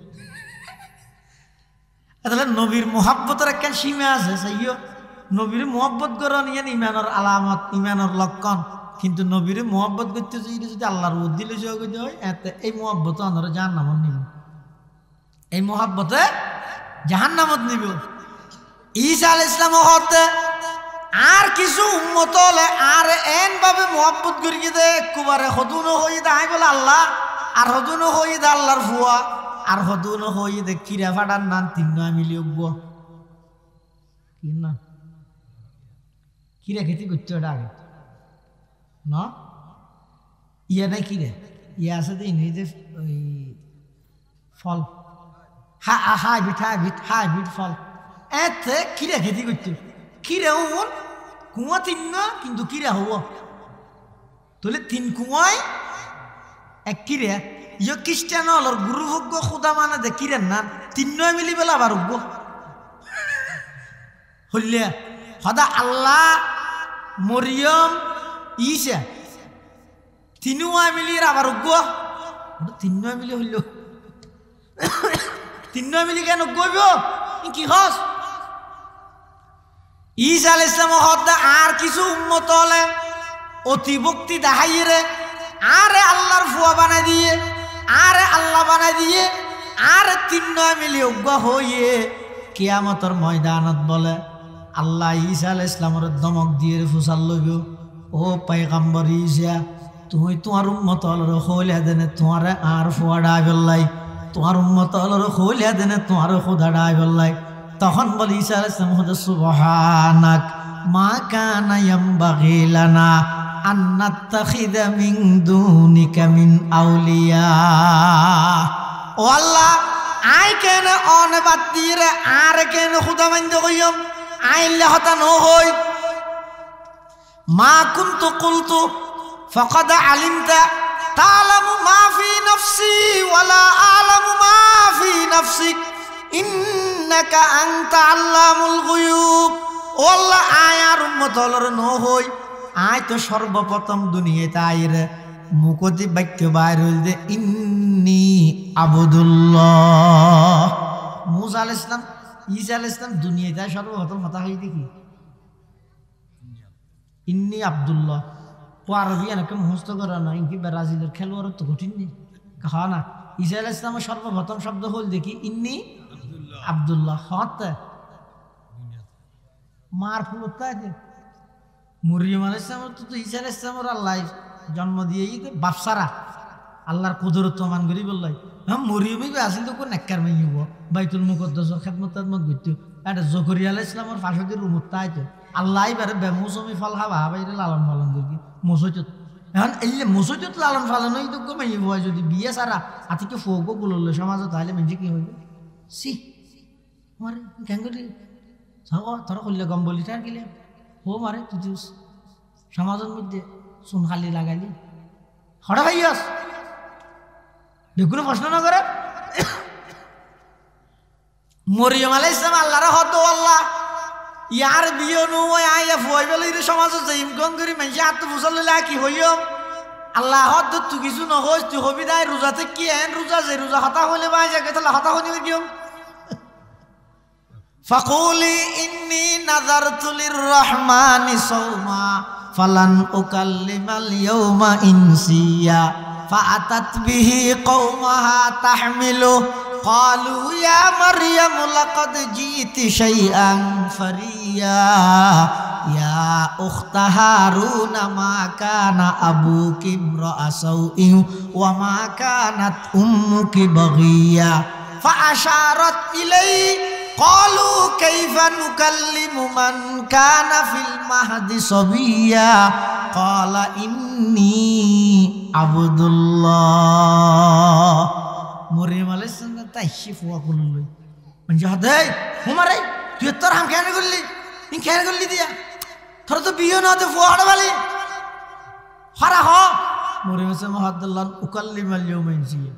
আসলে নবীর মহব্বতের একটা সীমা আছে সাইও নবীর মহব্বত করেন ইয়ান ইমানের আলামত ইমানের লক্ষণ কিন্তু নবীর মহব্বত করতে যদি আল্লাহর উদ্দিলে করতে হয় এতে এই মহব্বত আমরা জাহান্নামত নিব এই মহব্বতে জাহান্নামত নিব ঈসা আলাইহিস সালাম হতে আর কিছু উম্মত হলে আর এন ভাবে মহব্বত করিয়ে দে কুবারে হদুনো হয়ে দে আই বলে আল্লাহ আর হদুনো হয়ে দে আল্লাহর ফুয়া আর হদুনো হয়ে দে কিরা ফাটার নাম তিন মিলি কি না কিরা খেতে করতে ওটা আগে না ইয়া নাই কিরে ইয়া আছে তো ইংরেজি ওই ফল হাইব্রিড ফল এতে কিরা খেতে করতে কিরে হন কুয়া তিন না কিন্তু কিরা হব তাহলে তিন কুয়ায় এক কিরে ইয়ে খ্রিস্টান হলর গুরু ভোগ্য খুদা মানে দে কিরেন না তিন নয় মিলি বেলা আবার উগ্য হইলে সদা আল্লাহ মরিয়ম ঈসা তিনুয়া মিলির আবার উগ্য তিন নয় মিলি হইল তিন নয় মিলি কেন গইব কি হস ঈসা আলাইহিস সালাম হত্যা আর কিছু উম্মত হলে অতিভক্তি দেখাইয়ে রে আরে আল্লাহর ফুয়া বানাই দিয়ে আরে আল্লাহ বানাই দিয়ে আর তিন নয় মিলি অজ্ঞ হইয়ে কিয়ামতের ময়দানত বলে আল্লাহ ঈসা আলাইহিস সালামের দমক দিয়ে ফুসাল লইব ও পয়গম্বর ঈসা তুমি তোমার উম্মত হলর হইলে দেনে তোমার আর ফুয়া ডাই বললাই তোমার উম্মত হলর হইলে দেনে তোমার খুদা ডাই বললাই তখন বলি ঈসা আলাইহিস সালাম হযরত সুবহানাক মা কানা ইয়ামবাগি লানা আন নাত্তাখিযা মিন দুনিকা মিন আউলিয়া। ও আল্লাহ, আই কেন অনে বাদ দিয়ে আর কেন খুদা মাইন্দ কইম আইলে হতা ন হই। মা কুনতু কুলতু ফাকাদ আলিমতা তা'লামু মা ফি নাফসি ওয়ালা আ'লামু মা ফি নাফসিক ইন্নাকা আনতা আল্লামুল গুয়ুব। ও আল্লাহ, আয় আর উম্মত হলর ন হই। আয় তো সর্বপ্রথম দুনিয়াতে আইরে মুকতি বাক্য বাইর হইল যে ইন্নী আবুদুল্লাহ। মুসা আলাইহিস সালাম ঈসা আলাইহিস সালাম দুনিয়াতে সর্বপ্রথম কথা হই দেখি ইন্নী আব্দুল্লাহ। আরবি এনাকে মুখস্থ করা না, ইনকি ব্রাজিলের খেলোয়াড় তো কঠিন নেই হা না। ঈসা আলাইহিস সালামের সর্বপ্রথম শব্দ হল দেখি ইন্নী আব্দুল্লাহ। হত মার ফুলতা আছে মরিয়ম আলাইহিস সালাম তো ঈসা আলাইহিস সালামের আল্লাহ জন্ম দিয়েই তো বাপসারা আল্লাহর কুদরত মান করি বললাই। হ্যাঁ, মরিয়মই আসিল তো কোন নেককার মাইব বাইতুল মুকদ্দাসের খেদমত তেদমত করতো। এটা জকরিয়া আলাইহিস সালামের ফাঁসদির রুমত তাইতো আল্লাহ এবারে বেমৌসুমি ফল খাবা বাইরে লালন পালন করি মসজিদ। এখন এই মসজিদ লালন পালন হই তো মাইব হয় যদি বিয়ে সারা আতিকে ফোগো বলল সমাজত তাহলে মেঞ্জি কি হইব সি মারে কেন করি তোরা করলে গম বলি তার গেলে হো মারে তুই সমাজের মধ্যে চুন খালি লাগাইলি হঠাৎ ভাইয়াস কোনো প্রশ্ন না করে। মরিয়ম আলাইহিস সালাম আল্লাহর হত আল্লাহ ইয়ার বিয়ে নু আইয়া ফুয়াই বলে সমাজে যাইম গন করি মানুষ আত্ম ফুসল কি হইম আল্লাহ হত তুই কিছু নহস তুই হবি দায় রোজাতে কি এন রোজা যে রোজা হতা হইলে বাই যাকে তাহলে হতা হইনি কিয়ম। ফাকুলি ইন্নী নাযারতু লিররহমানি সাওমা ফালান উকাল্লিমাল ইয়াওমা ইনসিয়া ফাআতাত বিহি কওমাহা তাহমিলু ক্বালু ইয়া মারইয়াম লাকাদ জিতি শাইআন ফারিয়া ইয়া উখতা হারুন মা কানা আবুকি ইমরা'a সাউইন ওয়া মা কানাত উম্মুকি বাগিয়া ফাআশারাত ইলাইহি ক্বালু কাইফা নুকাল্লিমু মান কানা ফিল মাহদি সাবিয়্যা ক্বালা ইন্নী আবদুল্লাহ। মরিয়ম আলাইহিস সালাম তাইশি ফুয়া কলুল মানে হদে হুমারে তুই তোর হাম কেন করলি ইন কেন করলি দিয়া তোর তো বিয়ে না তো ফুয়া হড়বালি হরা হ। মরিয়ম সালাম আব্দুল্লাহ উকাল্লিমাল ইয়াউমা ইনসিয়া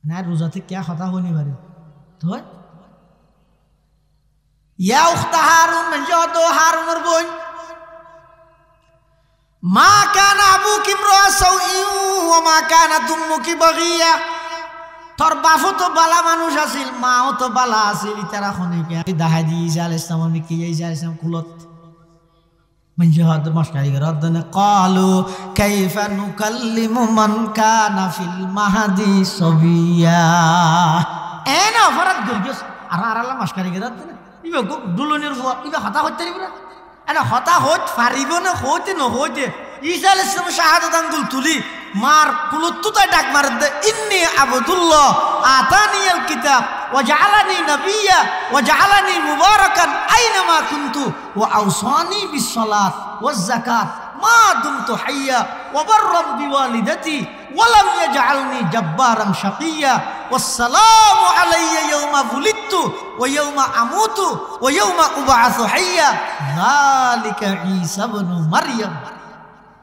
না রোজাতে কে কথা হইনি পারে তো ইয়া উখতা হারুন মানে হতো হারুনের বোন মা কানা আবুকি ইমরা'a সাউইন ওয়া মা কানাত উম্মুকি বাগিয়া। তোর বাপও তো বালা মানুষ আছিল মাও তো বালা আছিল ইতারা খনিকে দাহাই দি ঈসা আলাইহিস সালাম কি ঈসা আলাইহিস সালাম কুলত মানে হদ মশকারি করদনে ক্বালু কাইফা নুকাল্লিমু মান কানা ফিল মাহদি সাবিয়্যা। এনা ফরাত গরগস আর আল্লাহ মশকারি করদনে ইবা দুলনির ফুয়া ইবা কথা হইতে রিবরা এনা হতা হত পারিব না হইতে ন হইতে। ঈসা আলাইহিস সালাম শাহাদাত আঙ্গুল তুলি মার কুলুত্তু তাই ডাক মার দে ইন্নী আবদুল্লাহ আতানিয়াল কিতাব ওয়া জাআলানি নাবিয়্যা ওয়া জাআলানি মুবারাকান আইনামা কুনতু ওয়া আওসানি বিস সালাত ওয়াজ যাকাত মা দুমতু হাইয়্যা ওয়া বাররাম বিওয়ালিদাতি ওয়া লাম ইয়াজআলনি জাব্বারান শাকিয়্যা ওয়াসসালামু আলাইয়া ইয়াওমা বুলিদতু ওয়া ইয়াওমা আমুতু ওয়া ইয়াওমা উবআসু হাইয়্যা যালিকা ঈসা ইবনু মারইয়াম।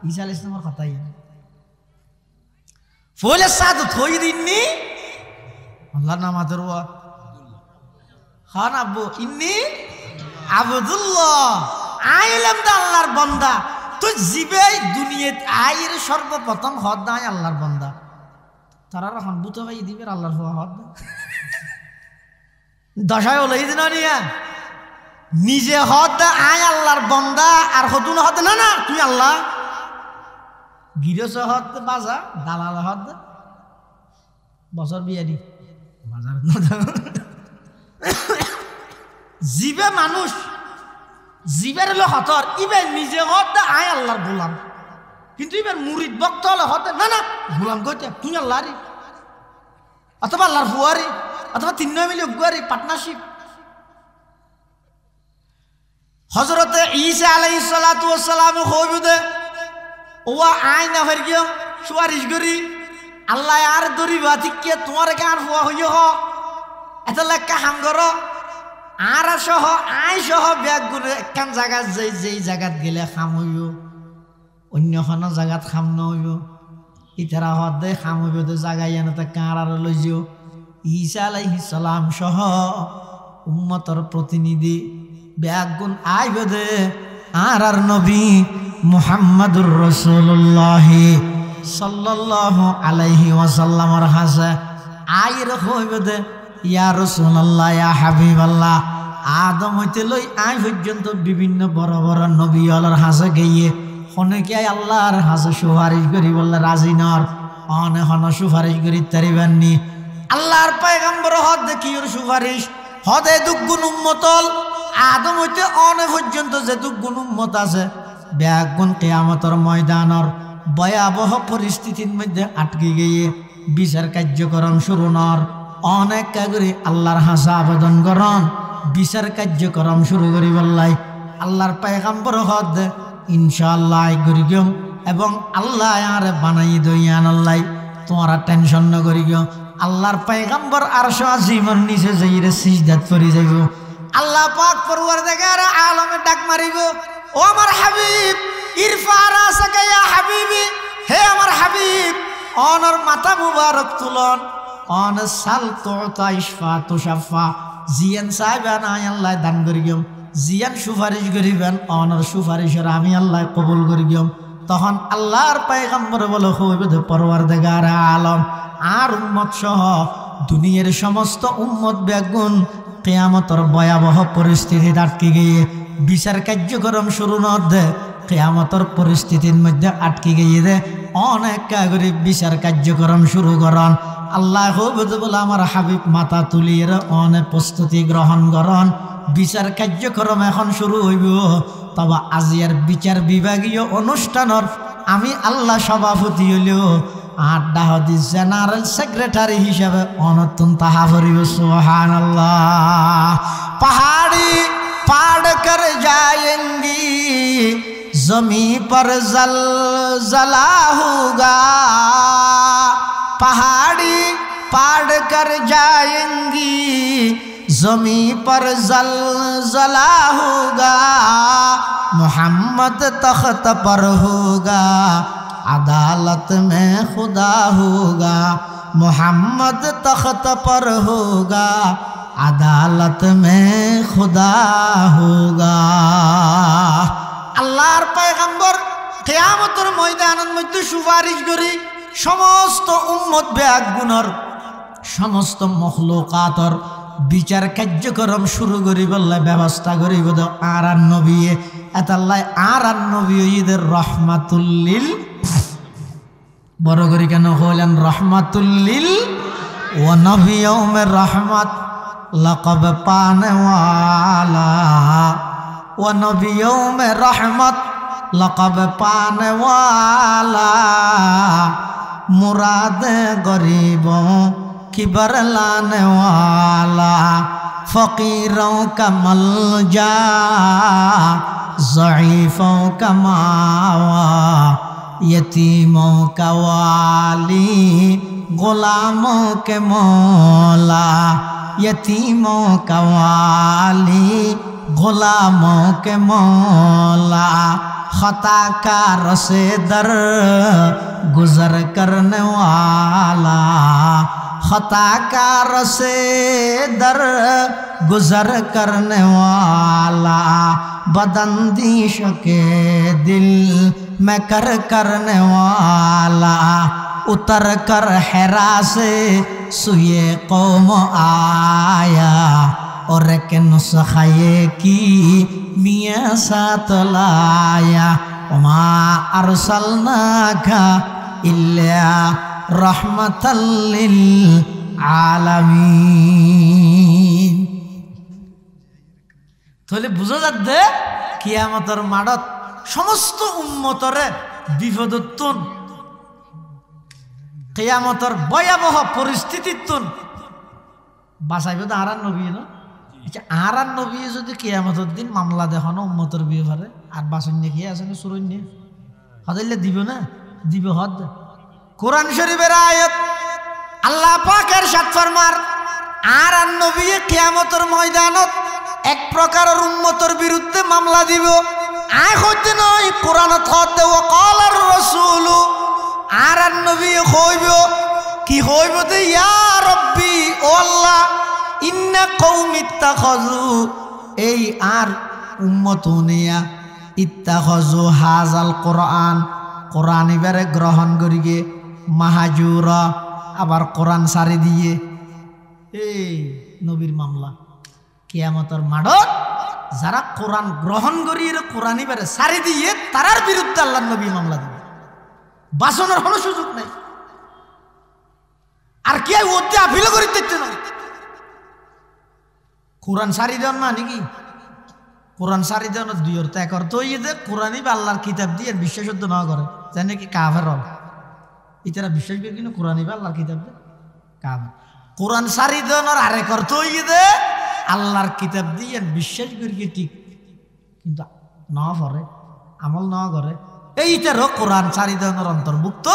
ঈসা আলাইহিস সালামের কথাই ফলে সাদত হই দিননি আল্লাহর নাম আদরওয়া খান আব্বু ইন্নী আবদুল্লাহ আইলাম দা আল্লাহর বান্দা। তো জিবে দুনিয়াত আইরে সর্বপ্রথম হদ নাই আল্লাহর বান্দা তারা রহন বুতো ভাই দিবের আল্লাহর হদ দশায় ওলাই দিন নিয়া নিজে হদ আয় আল্লাহর বান্দা আর হতুন হদ না না তুই আল্লাহ গিরস হদ বাজা দালাল হদ বছর বিয়ারি বাজার জিবে মানুষ জিবের হলো হতর ইবের নিজে হদ আয় আল্লাহর গোলাম কিন্তু এবার মুরিদ ভক্ত হলে হতে না না গোলাম কইতে তুই আল্লাহরই অথবা আল্লাহর ফুয়ারি অথবা তিনজন মিলে গুয়ারি পার্টনারশিপ। হযরতে ঈসা আলাইহিস সালাতু ওয়াস সালাম কইবুদে ওয়া আইনা হরগিও সুয়ারিশ করি আল্লাহ আর দরিবা ঠিককে তোমার কার হওয়া হইও হ এটা লেখা হাম করো আর সহ আই সহ ব্যাগ গুলো একখান জায়গা যেই জায়গাত গেলে খাম হইব অন্য কোনো জায়গাত খাম নহইব ইতারা হদে খাম হইব তো জায়গায় এনে কার আর লই যাও। ঈসা আলাইহিস সালাম সহ উম্মতর প্রতিনিধি ব্যাগ গুণ আইব দে আর নবী মুহাম্মাদুর রাসূলুল্লাহ সাল্লাল্লাহু আলাইহি ওয়াসাল্লামের হাসে আইর হইব দে ইয়া রাসূলুল্লাহ ইয়া হাবিবাল্লাহ আদম হইতে লই আই পর্যন্ত বিভিন্ন বড় বড় নবী আল্লাহর হাসে গিয়ে অনেকে আল্লাহর হাসে সুপারিশ করি বললে রাজি নর অনে হন সুপারিশ করি তারিবাননি আল্লাহর পয়গম্বর হদ দেখিওর সুপারিশ হদে দুগুণ উম্মতল আদম হইতে অনে পর্যন্ত যে দুগুণ উম্মত আছে ব্যাগুণ কিয়ামতের ময়দানর ভয়াবহ পরিস্থিতির মধ্যে আটকে গিয়ে বিচার কার্যক্রম শুরু নর অনেক কাগরি আল্লাহর হাসা আবেদন করন বিচার কার্যক্রম শুরু করি বললাই আল্লাহর পয়গম্বর হদ ইনশাআল্লাহ করি গম এবং আল্লাহ আর বানাই দইয়ান আল্লাহ তোমারা টেনশন ন করি গো আল্লাহর পয়গম্বর আরশ আজিমের নিচে যাইরে সিজদাত করি যাইব আল্লাহ পাক পরওয়ারদিগার আলমে ডাক মারিব ও আমার হাবিব ইরফা রাসাকা ইয়া হাবিবি হে আমার হাবিব অনর মাথা মুবারক তুলন অন সাল তুতা ইশফা তুশাফা জিয়ান সাহেবান আল্লাহ দান করিগম জিয়ান সুপারিশ করিবেন অনর সুপারিশের আমি আল্লাহ কবুল করিগম তখন আল্লাহর পয়গম্বর বলে হইবে পরওয়ারদিগার আলম আর উম্মত সহ দুনিয়ার সমস্ত উম্মত বেগুন কিয়ামতের ভয়াবহ পরিস্থিতি আটকে গিয়ে বিচার কার্যক্রম শুরু ন দে কিয়ামতের পরিস্থিতির মধ্যে আটকে গিয়ে দে অনেক কাগরি বিচার কার্যক্রম শুরু করন আল্লাহ বলে আমার হাবিব মাথা তুলিয়ে অনেক প্রস্তুতি গ্রহণ করন বিচার কার্যক্রম এখন শুরু হইব তবে আজিয়ার বিচার বিভাগীয় অনুষ্ঠানের আমি আল্লাহ সভাপতি হইলেও আড্ডা হদি জেনারেল সেক্রেটারি হিসাবে অনতুন তাহা করিব সুবহানাল্লাহ। পাহাড়ি পাড় কর যায়েঙ্গি জমি पर जलजला होगा पहाड़ी पाड़ कर जाएंगी जमी पर जलजला होगा मोहम्मद तख्त पर होगा अदालत में खुदा होगा मोहम्मद तख्त पर होगा अदालत में खुदा होगा। আল্লাহর পয়গম্বর কিয়ামতের ময়দানের মধ্যে সুপারিশ করি সমস্ত উম্মত বেআগুনর সমস্ত মখলুকাতর বিচার কার্যক্রম শুরু করি বললে ব্যবস্থা করিব আর নবী এতাল্লাহ আর নবী ঈদের রহমাতুল্লিল বড় করি কেন হলেন রহমাতুল্লিল ও নবী ইয়াউমের রহমত লকব পানে ওয়ালা वो नबियों में रहमत लक़ब पाने वाला मुराद गरीबों की बरलाने वाला फ़कीरों का मलजा ज़ईफ़ों का मावा यतीमों का वाली गुलामों के मौला यतीमों का वाली गुलामों के मौला खताकार से दर गुजर करने वाला खताकार से दर गुजर करने वाला बदंदिश के दिल में करने वाला उतर कर हेरा से सुये कौम आया और के नुस्खे की मियाँ साथ लाया वमा अरसलनाका इल्ला रहमतल लिल आलामीन। তাহলে বুঝা যাচ্ছে কিয়ামতের মাঠত সমস্ত উম্মতরে বিপদত্তুন কিয়ামতের ভয়াবহ পরিস্থিতিত্তুন বাঁচাইবে তো আরান নবী না। আচ্ছা আরান নবী যদি কিয়ামতের দিন মামলা দেখানো উম্মতের বিয়ে পারে আর বাসন নিয়ে খেয়ে আসেন সুরন নিয়ে হদাইলে দিব না, দিব হদ। কোরআন শরীফের আয়াত আল্লাহ পাকের সাত ফরমার আরান নবী কিয়ামতের ময়দানত এক প্রকারের উম্মতের বিরুদ্ধে মামলা দিব। আয় হইতে নয় কোরআনত হতে ও কলার রাসূল আরান নবী কইব কি হইব তে ইয়া রব্বি ও আল্লাহ ইন্না কওমি ইত্তাখাযু এই আর উম্মত নিয়া ইত্তাখাযু হাযাল কোরআন কোরআন এবারে গ্রহণ করিগে মাহাজুরা আবার কোরআন সারি দিয়ে এই নবীর মামলা কিয়ামতের মাঠত যারা কোরআন গ্রহণ করি কোরআন এবারে সারি দিয়ে তারার বিরুদ্ধে আল্লাহ নবী মামলা দিবে। বাসনের কোনো সুযোগ নাই। আর কে ওতে আপিল করি দেখতে না কোরআন সারি দেন না নাকি কোরআন সারি দেন দুই অর্থ এক অর্থ হইয়ে দে কোরআনই বা আল্লাহর কিতাব দিয়ে বিশ্বাসযোগ্য না করে জানে কি কাফের হল ইতারা বিশ্বাস করে কিন্তু কোরআনই বা আল্লাহর কিতাব দে কাফের। কোরআন সারি দেন আর আরেক অর্থ হইয়ে দে আল্লাহর কিতাব দিয়ে বিশ্বাস করি ঠিক কিন্তু না পড়ে আমল না করে এইটারও কোরআন সারি দেনের অন্তর্ভুক্ত।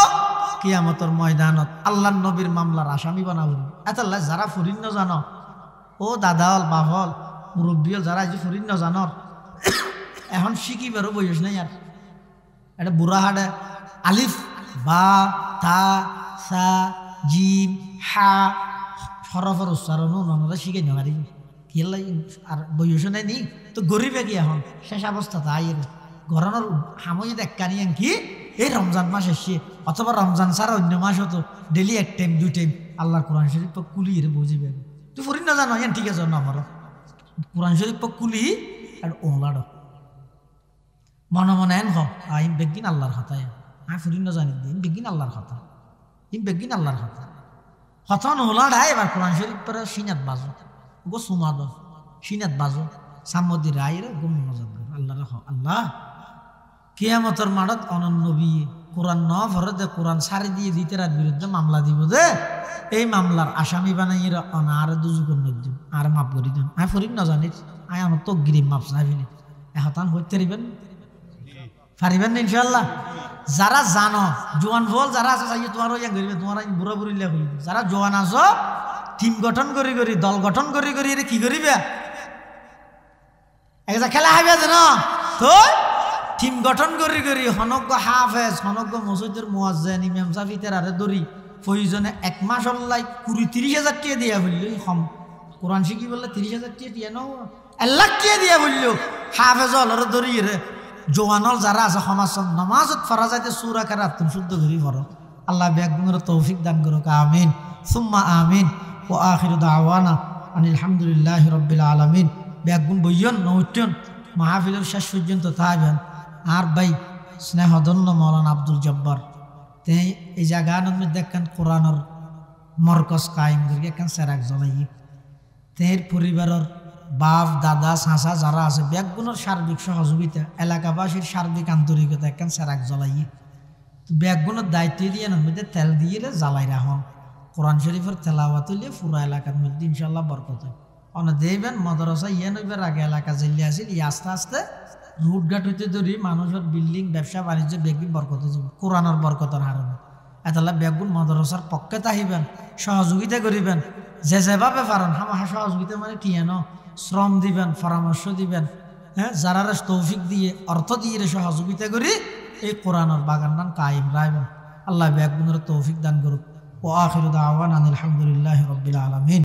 কিয়ামতের ময়দানত আল্লাহ নবীর মামলার আসামি বানাবো। এত যারা ফুরিন না জানো ও দাদা হল বাপ হল মুরব্বী হল যারা যে ফুরিন না জানর এখন শিখিবারও বয়স নাই। আর এটা বুড়া হাডে আলিফ বা তা সা জিম হা হরফের উচ্চারণও ননরা শিখে নেওয়ারি কি আর বয়স নাই নি তো গরিবে কি এখন শেষ অবস্থা তাই ঘরানোর হামই দেখানি কি এই রমজান মাস এসে অথবা রমজান ছাড়া অন্য মাস হতো ডেলি এক টাইম দুই টাইম আল্লাহর কোরআন শরীফ কুলি বুঝিবে তুই ফুরিন না জানো ঠিক আছে না আমার কোরআন শরীফ কুলি আর ওলাড় মনে মনে এন হিম বেগিন আল্লাহর হাতায় আমি ফুরিন না জানি দিন বেগিন আল্লাহর হাতা হিম বেগিন আল্লাহর হাতা হতন ওলাড়ায় এবার কোরআন শরীফ পরে সিনাত বাজো গো সুমাদ সিনাত বাজো সাম্মদি রায় রে গম নজর আল্লাহ আল্লাহ কিয়ামতের মাঠত অনন্য বিয়ে কোরআন ন ভরতে কোরআন সারি দিয়ে দিতে রাত বিরুদ্ধে মামলা দিব দে এই মামলার আসামি বানাই অনার দুজুকর নদী আর মাফ করি দেন আয় ফরিক না জানিস আয় আমার তো গিরিম মাপ চাইবিনি এহতান হইতে পারিবেন পারিবেন না ইনশাল্লাহ। যারা জানো জোয়ান ফল যারা আছে চাইয়ে তোমার ইয়া করিবে তোমার বুড়া বুড়িলে হইবে যারা জোয়ান আছো টিম গঠন করি করি দল গঠন করি করি কি করিবে একটা খেলা হাইবে জানো তো টিম গঠন করি করি হনজ্ঞ হাফেজ হনজ্ঞ মসজিদের মুয়াজ্জিন ইমাম সাফিতের আরে দরি প্রয়োজনে এক মাস অল্লাই 20-30,000 টাকা দিয়া বললো কম কোরআন শিখি বললে 30,000 টাকা দিয়া ন 1 লাখ টাকা দিয়া বললো হাফেজ হলরে দরি রে জোয়ানল যারা আছে সমাজ নামাজত ফরাজাইতে সূরা কারাত তুমি শুদ্ধ করি পড়ো। আল্লাহ বেগুনের তৌফিক দান করুক আমিন সুম্মা আমিন ও আখিরু দাওয়ানা আনিল হামদুলিল্লাহি রাব্বিল আলামিন। বেগুন বইয়ন নৌটন মাহফিলের শেষ পর্যন্ত থাকবেন। আর ভাই স্নেহধন্য মৌলানা আব্দুল জব্বার তে এই জায়গার মধ্যে একখান কোরআনের মরকজ কায়েম করি একখান সেরাক জ্বলাই তের পরিবারের বাপ দাদা চাচা যারা আছে বেগুনের সার্বিক সহযোগিতা এলাকাবাসীর সার্বিক আন্তরিকতা একখান সেরাক জ্বলাই তো বেগুনের দায়িত্ব দিয়ে মধ্যে তেল দিয়ে জ্বালাই রাখুন কোরআন শরীফের তেলাওয়াত হইলে পুরা এলাকার মধ্যে ইনশাল্লাহ বরকত অনেক দেখবেন মদরসা ইয়ে নইবার আগে এলাকা জেলে আসিল ই আস্তে আস্তে রুটঘাট হইতে ধরি মানুষের বিল্ডিং ব্যবসা বাণিজ্য বেগি বরকত যাব কোরআনের বরকতের হারণে এতলা বেগুন মদরসার পক্ষে তাহিবেন সহযোগিতা করিবেন যে যেভাবে পারেন হামাহা সহযোগিতা মানে টিয়ান শ্রম দিবেন পরামর্শ দিবেন হ্যাঁ যারা তৌফিক দিয়ে অর্থ দিয়ে সহযোগিতা করি এই কোরআনের বাগান নাম কায়েম রাখবেন। আল্লাহ বেগুনের তৌফিক দান করুক ও আখিরু দাওয়ানা আলহামদুলিল্লাহি রাব্বিল আলামিন।